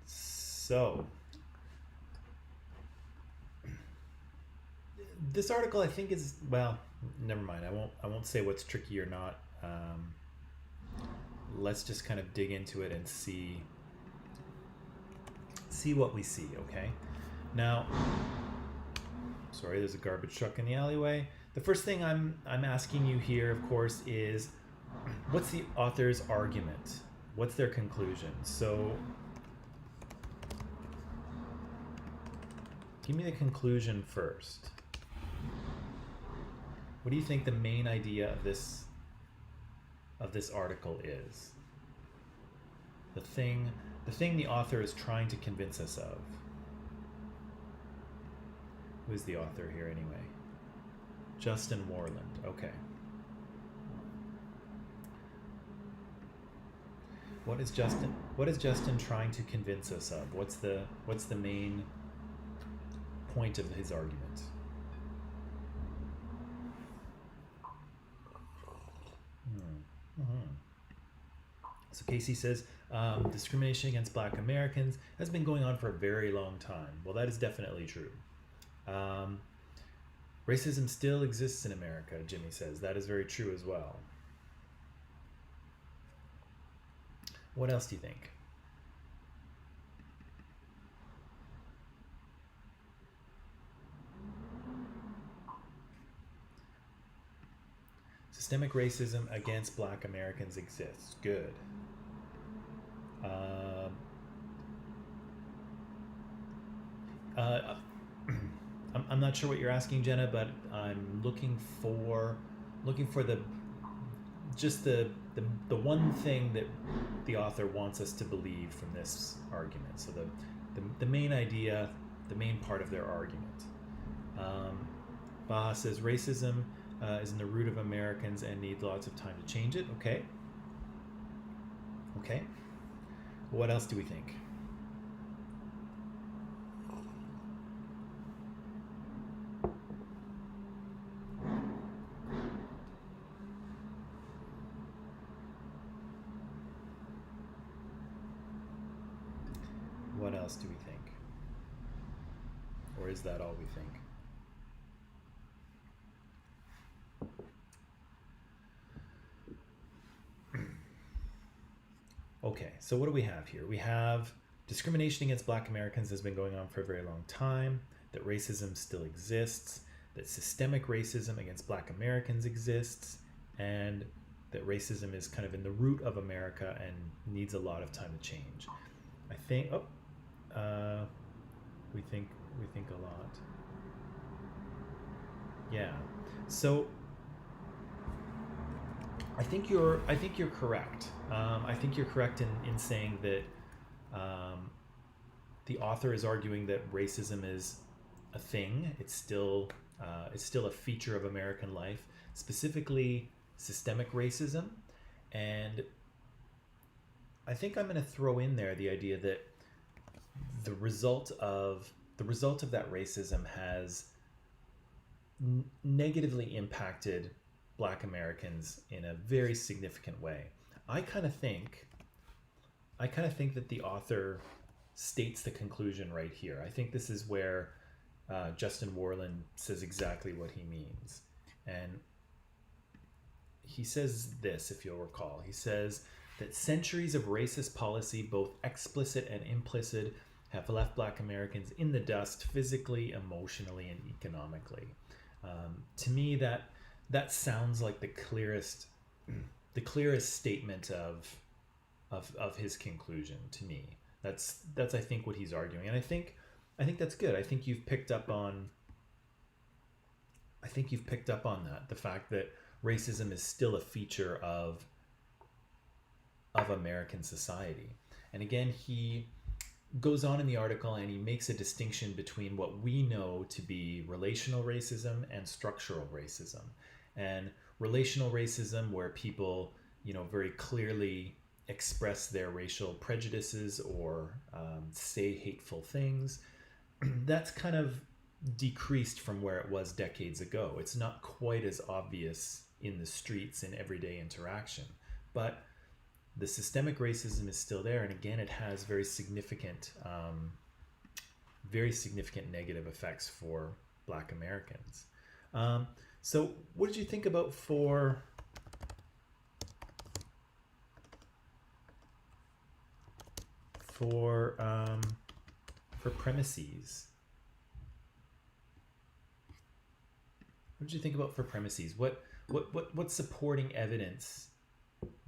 So, this article I think is, well, never mind. I won't say what's tricky or not. Let's just kind of dig into it and see what we see, okay? Now, sorry, there's a garbage truck in the alleyway. The first thing I'm asking you here, of course, is what's the author's argument? What's their conclusion? So, give me the conclusion first. What do you think the main idea of this article is? The thing the author is trying to convince us of. Who is the author here anyway? Justin Warland. Okay. What is Justin trying to convince us of? What's the main point of his argument? So Casey says, discrimination against Black Americans has been going on for a very long time. Well, that is definitely true. Racism still exists in America, Jimmy says. That is very true as well. What else do you think? Systemic racism against Black Americans exists. Good. I'm not sure what you're asking, Jenna, but I'm looking for the one thing that the author wants us to believe from this argument. So the main idea, the main part of their argument. Baha says racism is in the root of Americans and needs lots of time to change it. Okay. What else do we think? What else do we think? Or is that all we think? Okay, so what do we have here? We have discrimination against Black Americans has been going on for a very long time, that racism still exists, that systemic racism against Black Americans exists, and that racism is kind of in the root of America and needs a lot of time to change. I think, we think a lot. Yeah, so I think you're correct. I think you're correct in saying that the author is arguing that racism is a thing. It's still a feature of American life, specifically systemic racism. And I think I'm going to throw in there the idea that the result of that racism has negatively impacted Black Americans in a very significant way. I kind of think that the author states the conclusion right here. I think this is where Justin Warland says exactly what he means. And he says this, if you'll recall. He says that centuries of racist policy, both explicit and implicit, have left Black Americans in the dust physically, emotionally, and economically. To me, that sounds like the clearest statement of his conclusion to me. That's I think what he's arguing, and I think that's good. I think you've picked up on that, the fact that racism is still a feature of American society. And again, he goes on in the article and he makes a distinction between what we know to be relational racism and structural racism. And relational racism, where people, very clearly express their racial prejudices or say hateful things, that's kind of decreased from where it was decades ago. It's not quite as obvious in the streets in everyday interaction. But the systemic racism is still there, and again, it has very significant negative effects for Black Americans. So what did you think about for premises? What did you think about for premises? What supporting evidence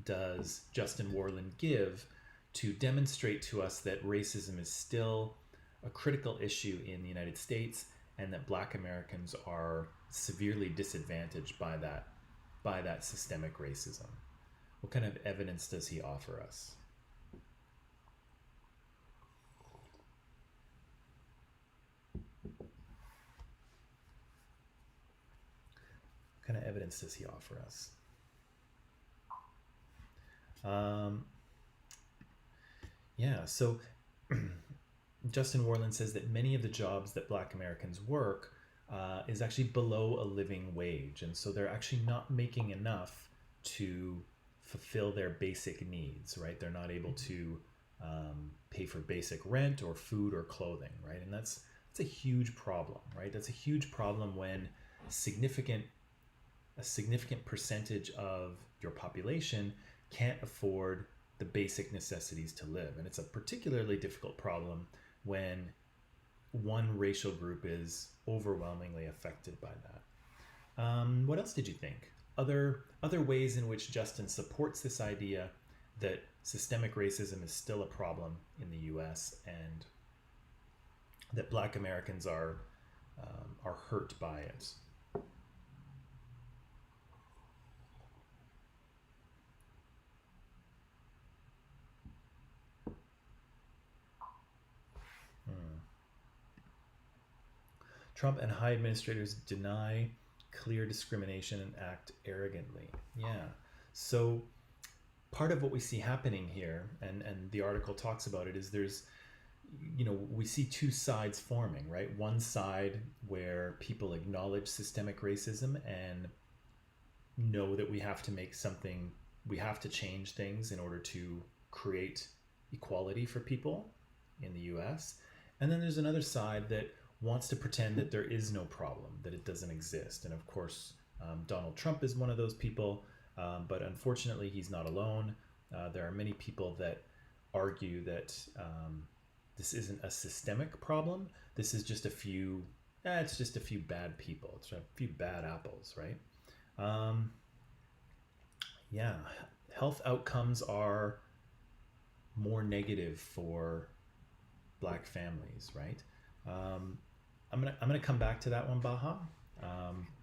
does Justin Warland give to demonstrate to us that racism is still a critical issue in the United States, and that Black Americans are severely disadvantaged by that systemic racism? What kind of evidence does he offer us? What kind of evidence does he offer us? So Justin Warland says that many of the jobs that Black Americans work is actually below a living wage, and so they're actually not making enough to fulfill their basic needs, right? They're not able to pay for basic rent or food or clothing, right? And that's a huge problem, right? That's a huge problem when a significant percentage of your population can't afford the basic necessities to live. And it's a particularly difficult problem when one racial group is overwhelmingly affected by that. What else did you think? Other ways in which Justin supports this idea that systemic racism is still a problem in the U.S. and that Black Americans are hurt by it. Trump and high administrators deny clear discrimination and act arrogantly. Yeah. So part of what we see happening here, and the article talks about it, is there's, we see two sides forming, right? One side where people acknowledge systemic racism and know that we have to change things in order to create equality for people in the US. And then there's another side that wants to pretend that there is no problem, that it doesn't exist. And of course, Donald Trump is one of those people, but unfortunately he's not alone. There are many people that argue that this isn't a systemic problem. This is just it's just a few bad people. It's a few bad apples, right? Health outcomes are more negative for Black families, right? I'm gonna come back to that one, Baha,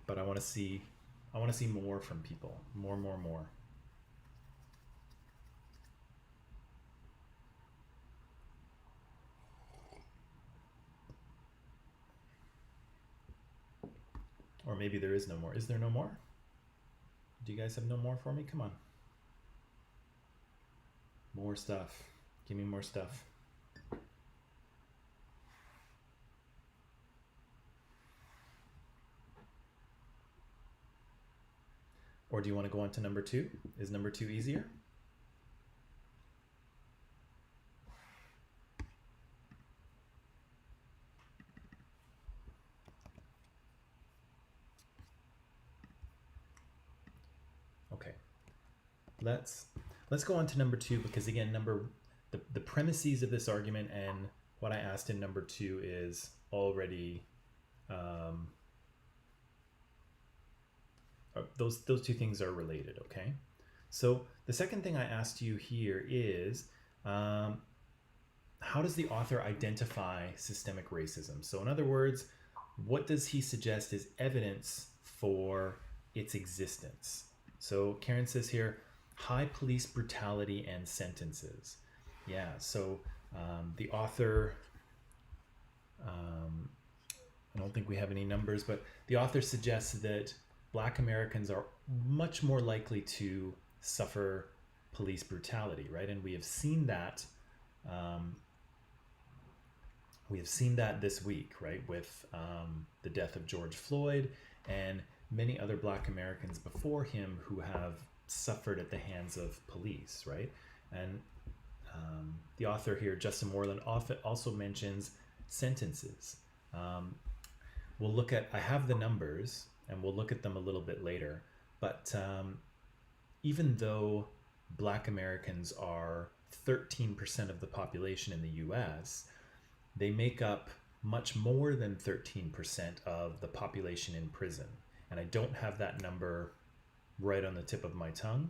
but I want to see more from people, more. Or maybe there is no more. Is there no more? Do you guys have no more for me? Come on. More stuff. Give me more stuff. Or do you want to go on to number 2? Is number 2 easier? Okay. Let's go on to number 2, because again, the premises of this argument and what I asked in number 2 is already those two things are related, okay? So the second thing I asked you here is, how does the author identify systemic racism? So in other words, what does he suggest is evidence for its existence? So Karen says here, high police brutality and sentences. Yeah, so the author, I don't think we have any numbers, but the author suggests that Black Americans are much more likely to suffer police brutality, right? And we have seen that this week, right, with the death of George Floyd and many other Black Americans before him who have suffered at the hands of police, right? And the author here, Justin Moreland, also mentions sentences. We'll look at, I have the numbers, and we'll look at them a little bit later. But even though Black Americans are 13% of the population in the US, they make up much more than 13% of the population in prison. And I don't have that number right on the tip of my tongue,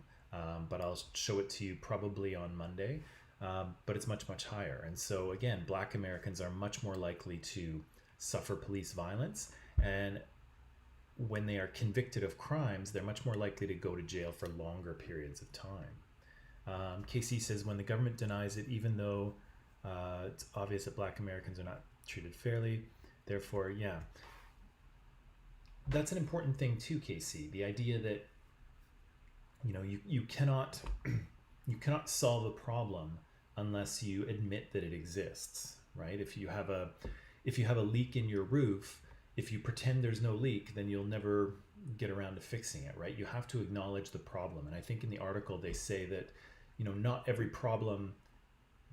but I'll show it to you probably on Monday. But it's much, much higher. And so again, Black Americans are much more likely to suffer police violence. And when they are convicted of crimes, they're much more likely to go to jail for longer periods of time. KC says, when the government denies it, even though it's obvious that Black Americans are not treated fairly, therefore, yeah. That's an important thing too, KC. The idea that, you know, you cannot you cannot solve a problem unless you admit that it exists, right? If you have a leak in your roof, if you pretend there's no leak, then you'll never get around to fixing it, right? You have to acknowledge the problem. And I think in the article they say that, you know, not every problem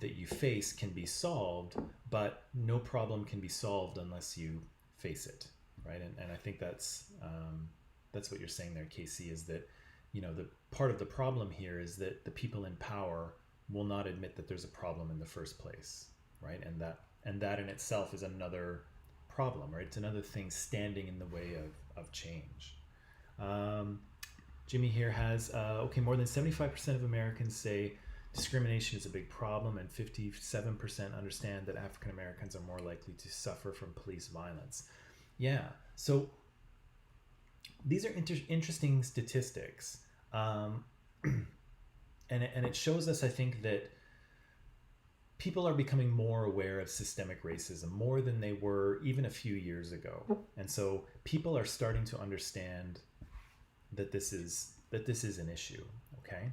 that you face can be solved, but no problem can be solved unless you face it, right? And I think that's what you're saying there, Casey, is that, you know, the part of the problem here is that the people in power will not admit that there's a problem in the first place, right? And that in itself is another problem, right? It's another thing standing in the way of change. Jimmy here has, okay, more than 75% of Americans say discrimination is a big problem, and 57% understand that African Americans are more likely to suffer from police violence. Yeah, so these are interesting statistics. And it shows us, I think, that people are becoming more aware of systemic racism, more than they were even a few years ago. And so people are starting to understand that this is an issue, okay?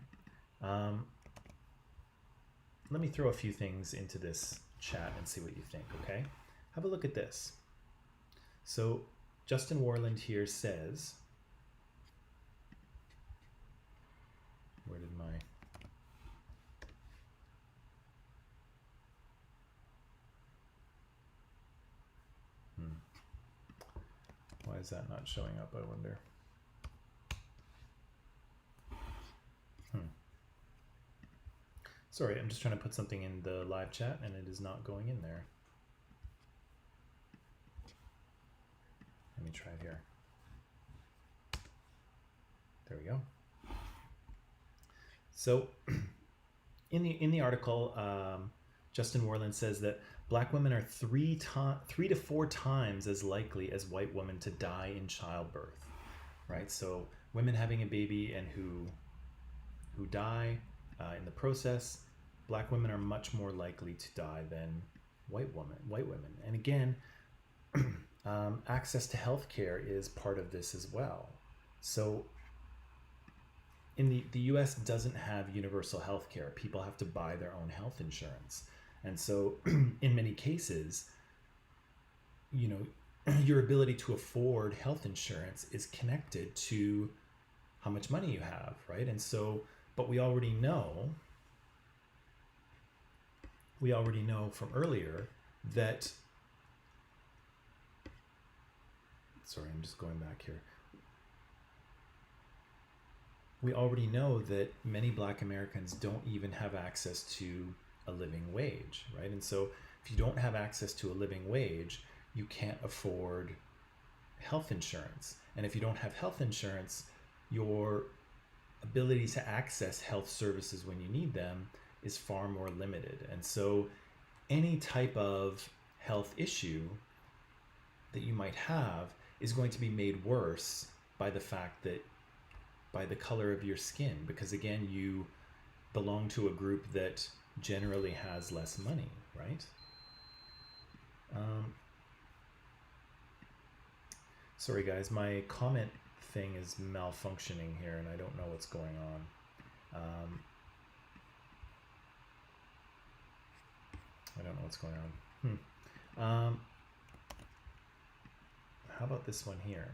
Let me throw a few things into this chat and see what you think, okay? Have a look at this. So Justin Warland here says, where did my... Why is that not showing up, I wonder? Sorry, I'm just trying to put something in the live chat and it is not going in there. Let me try it here. There we go. So in the article, Justin Warland says that Black women are 3 to 4 times as likely as white women to die in childbirth, right? So women having a baby and who die in the process, Black women are much more likely to die than white women. And again, access to healthcare is part of this as well. So in the US doesn't have universal healthcare. People have to buy their own health insurance. And so in many cases, you know, your ability to afford health insurance is connected to how much money you have, right? And so, but we already know from earlier that, sorry, I'm just going back here. We already know that many Black Americans don't even have access to a living wage, right? And so if you don't have access to a living wage, you can't afford health insurance. And if you don't have health insurance, your ability to access health services when you need them is far more limited. And so any type of health issue that you might have is going to be made worse by the fact that, by the color of your skin, because again, you belong to a group that generally has less money, right? Sorry guys, my comment thing is malfunctioning here and I don't know what's going on. I don't know what's going on. How about this one here?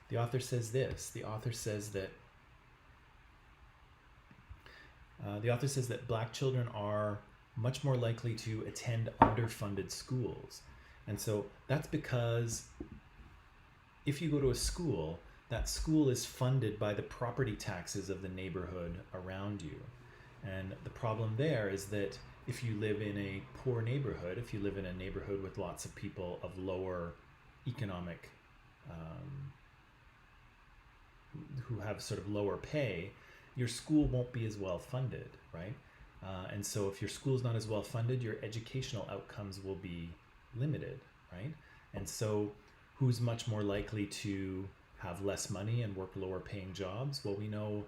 The author says this. The author says that The author says that black children are much more likely to attend underfunded schools. And so that's because if you go to a school, that school is funded by the property taxes of the neighborhood around you. And the problem there is that if you live in a poor neighborhood, if you live in a neighborhood with lots of people of lower economic, who have sort of lower pay, your school won't be as well funded, right? And so if your school's not as well funded, your educational outcomes will be limited, right? And so who's much more likely to have less money and work lower paying jobs? Well, we know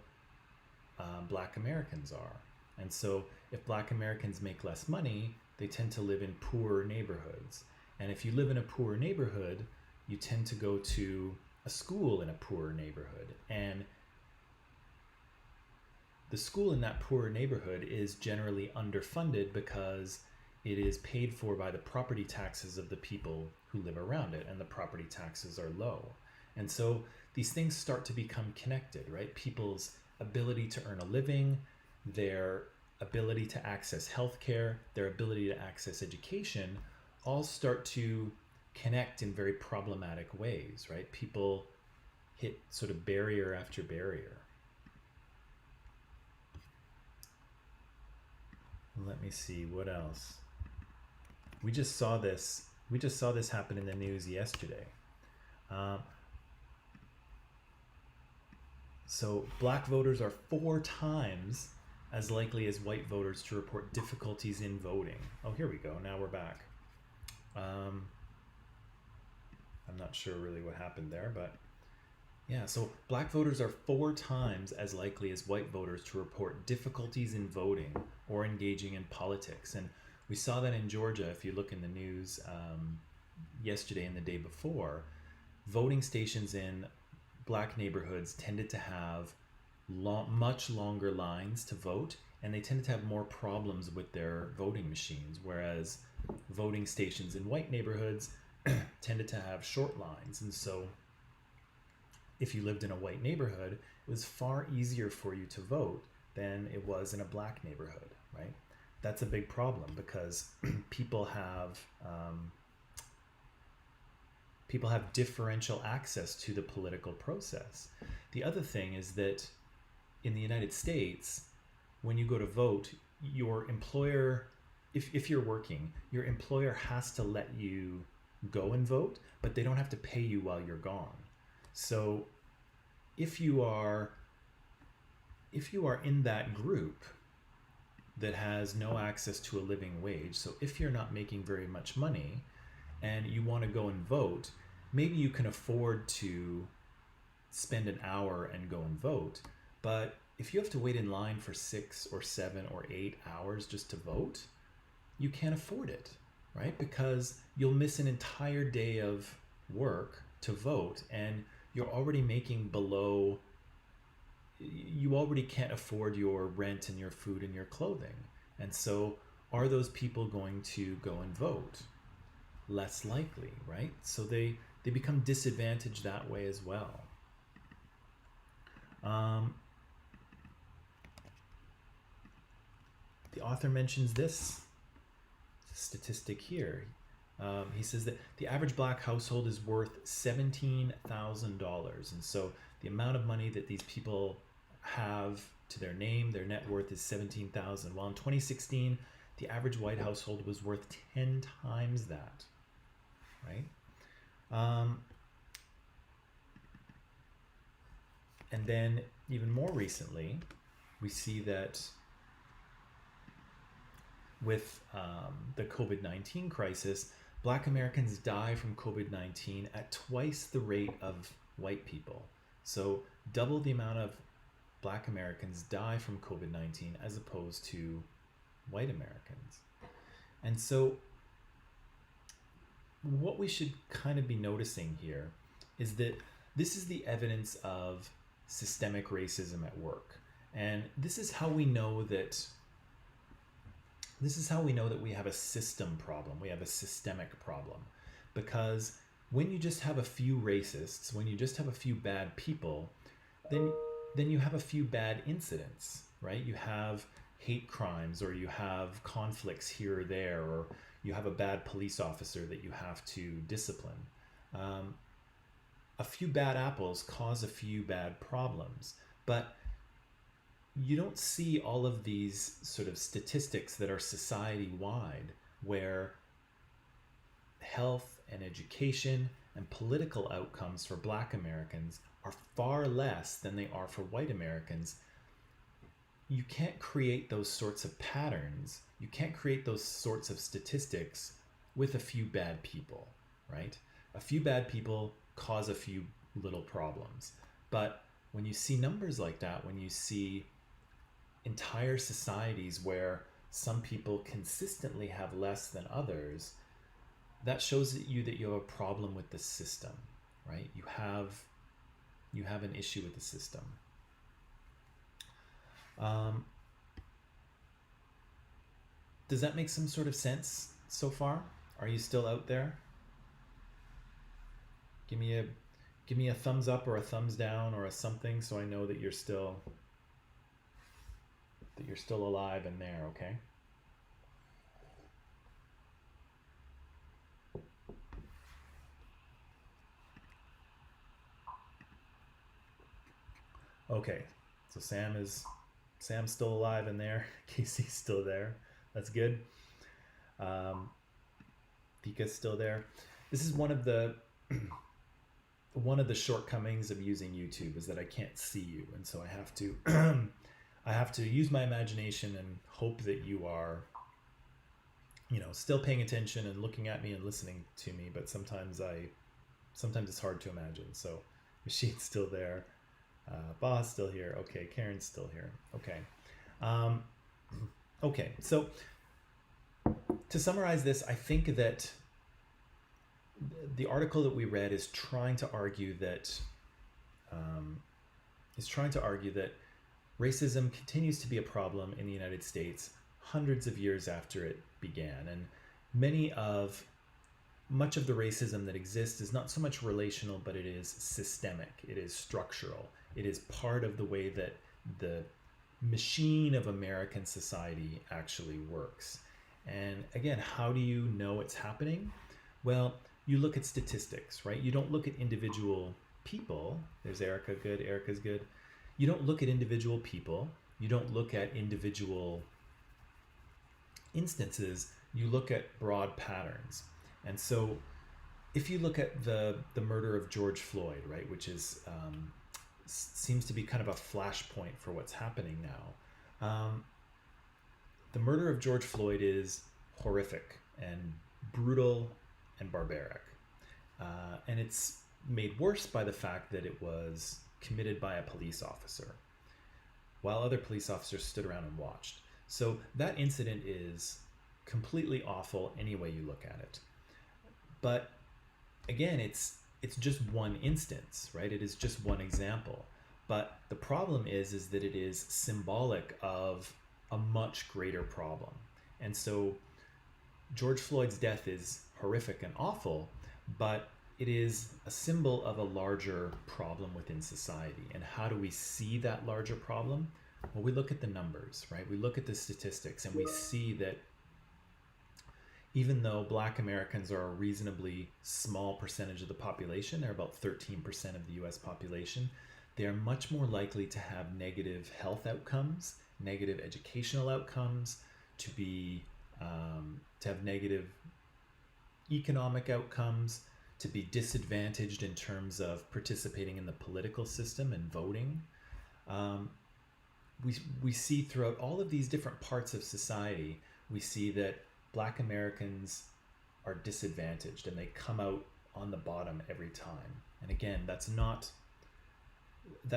black Americans are. And so if black Americans make less money, they tend to live in poorer neighborhoods. And if you live in a poor neighborhood, you tend to go to a school in a poorer neighborhood. And the school in that poorer neighborhood is generally underfunded because it is paid for by the property taxes of the people who live around it, and the property taxes are low. And so these things start to become connected, right? People's ability to earn a living, their ability to access healthcare, their ability to access education, all start to connect in very problematic ways, right? People hit sort of barrier after barrier. Let me see, what else? We just saw this happen in the news yesterday. So black voters are 4 times as likely as white voters to report difficulties in voting. Oh, here we go. Now we're back. I'm not sure really what happened there, but yeah, so black voters are 4 times as likely as white voters to report difficulties in voting or engaging in politics. And we saw that in Georgia. If you look in the news yesterday and the day before, voting stations in black neighborhoods tended to have much longer lines to vote, and they tended to have more problems with their voting machines, whereas voting stations in white neighborhoods tended to have short lines. And so if you lived in a white neighborhood, it was far easier for you to vote than it was in a black neighborhood, right? That's a big problem because people have differential access to the political process. The other thing is that in the United States, when you go to vote, your employer, if you're working, your employer has to let you go and vote, but they don't have to pay you while you're gone. So if you are in that group that has no access to a living wage, so if you're not making very much money and you want to go and vote, maybe you can afford to spend an hour and go and vote. But if you have to wait in line for 6 or 7 or 8 hours just to vote, you can't afford it, right? Because you'll miss an entire day of work to vote, and you're already making below, you already can't afford your rent and your food and your clothing. And so are those people going to go and vote? Less likely, right? So they become disadvantaged that way as well. The author mentions this statistic here. He says that the average black household is worth $17,000. And so the amount of money that these people have to their name, their net worth is $17,000. Well, in 2016, the average white household was worth 10 times that, right? And then even more recently, we see that with the COVID-19 crisis, black Americans die from COVID-19 at twice the rate of white people. So double the amount of black Americans die from COVID-19 as opposed to white Americans. And so what we should kind of be noticing here is that this is the evidence of systemic racism at work. And this is how we know that we have a system problem. We have a systemic problem. Because when you just have a few racists, when you just have a few bad people, then you have a few bad incidents, right? You have hate crimes, or you have conflicts here or there, or you have a bad police officer that you have to discipline. Um, a few bad apples cause a few bad problems, but you don't see all of these sort of statistics that are society wide, where health and education and political outcomes for Black Americans are far less than they are for white Americans. You can't create those sorts of patterns. You can't create those sorts of statistics with a few bad people, right? A few bad people cause a few little problems. But when you see numbers like that, when you see entire societies where some people consistently have less than others, that shows that you have a problem with the system, right? You have an issue with the system. Does that make some sort of sense so far? Are you still out there? Give me a thumbs up or a thumbs down or a something, so I know that you're still alive and there, okay? Okay, so Sam's still alive in there. Casey's still there. That's good. Pika's still there. This is one of the shortcomings of using YouTube, is that I can't see you, and so I have to I have to use my imagination and hope that you are, still paying attention and looking at me and listening to me. But sometimes it's hard to imagine. So Machine's still there. Ba's still here. Okay, Karen's still here. Okay. Okay, so to summarize this, I think that the article that we read is trying to argue that racism continues to be a problem in the United States hundreds of years after it began, and much of the racism that exists is not so much relational, but it is systemic. It is structural. It is part of the way that the machine of American society actually works. And again, how do you know it's happening? Well, you look at statistics, right? You don't look at individual people. There's Erica, good. Erica's good. You don't look at individual people. You don't look at individual instances. You look at broad patterns. And so if you look at the murder of George Floyd, right, which is seems to be kind of a flashpoint for what's happening now. The murder of George Floyd is horrific and brutal and barbaric. And it's made worse by the fact that it was committed by a police officer, while other police officers stood around and watched. So that incident is completely awful any way you look at it. But again, it's just one instance, right? It is just one example. But the problem is that it is symbolic of a much greater problem. And so George Floyd's death is horrific and awful, but it is a symbol of a larger problem within society. And how do we see that larger problem? Well, we look at the numbers, right? We look at the statistics, and we see that even though Black Americans are a reasonably small percentage of the population, they're about 13% of the US population, they are much more likely to have negative health outcomes, negative educational outcomes, to have negative economic outcomes, to be disadvantaged in terms of participating in the political system and voting. We see throughout all of these different parts of society, we see that Black Americans are disadvantaged, and they come out on the bottom every time. And again, that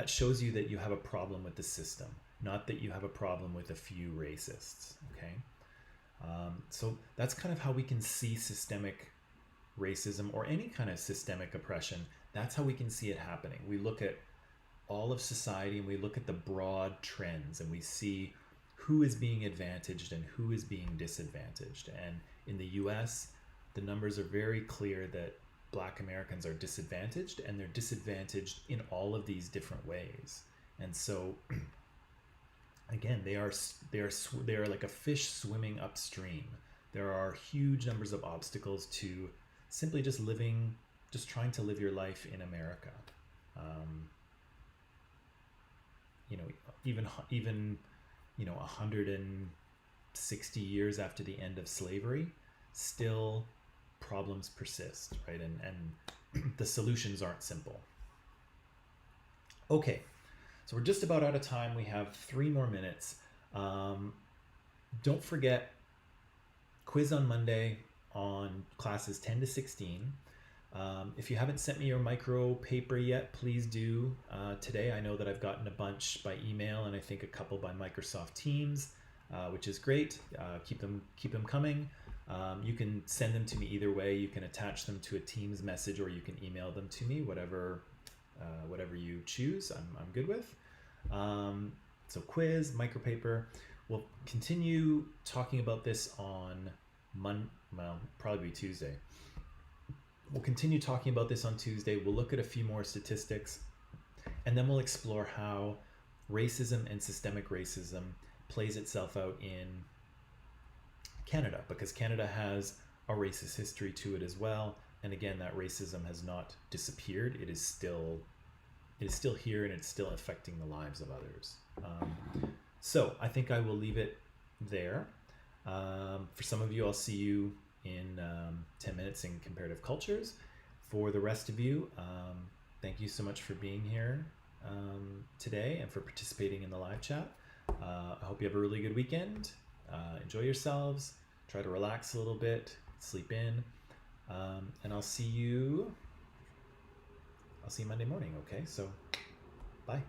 shows you that you have a problem with the system, not that you have a problem with a few racists, okay? So that's kind of how we can see systemic racism or any kind of systemic oppression. That's how we can see it happening. We look at all of society, and we look at the broad trends, and we see who is being advantaged and who is being disadvantaged. And in the US, the numbers are very clear that Black Americans are disadvantaged, and they're disadvantaged in all of these different ways. And so again, they are like a fish swimming upstream. There are huge numbers of obstacles to simply just trying to live your life in America. Um, you know, even 160 years after the end of slavery, still problems persist, right? And the solutions aren't simple. Okay, so we're just about out of time. We have 3 more minutes. Um, don't forget, quiz on Monday on classes 10 to 16. If you haven't sent me your micro paper yet, please do today. I know that I've gotten a bunch by email and I think a couple by Microsoft Teams, which is great. Keep them coming. You can send them to me either way. You can attach them to a Teams message or you can email them to me, whatever you choose. I'm good with. So quiz, micro paper. We'll continue talking about this on probably Tuesday. We'll continue talking about this on Tuesday. We'll look at a few more statistics, and then we'll explore how racism and systemic racism plays itself out in Canada, because Canada has a racist history to it as well. And again, that racism has not disappeared. It is still here, and it's still affecting the lives of others. So I think I will leave it there. For some of you, I'll see you in 10 minutes in comparative cultures. For the rest of you, thank you so much for being here today and for participating in the live chat. I hope you have a really good weekend. Enjoy yourselves. Try to relax a little bit, sleep in, and I'll see you Monday morning. Okay, so bye.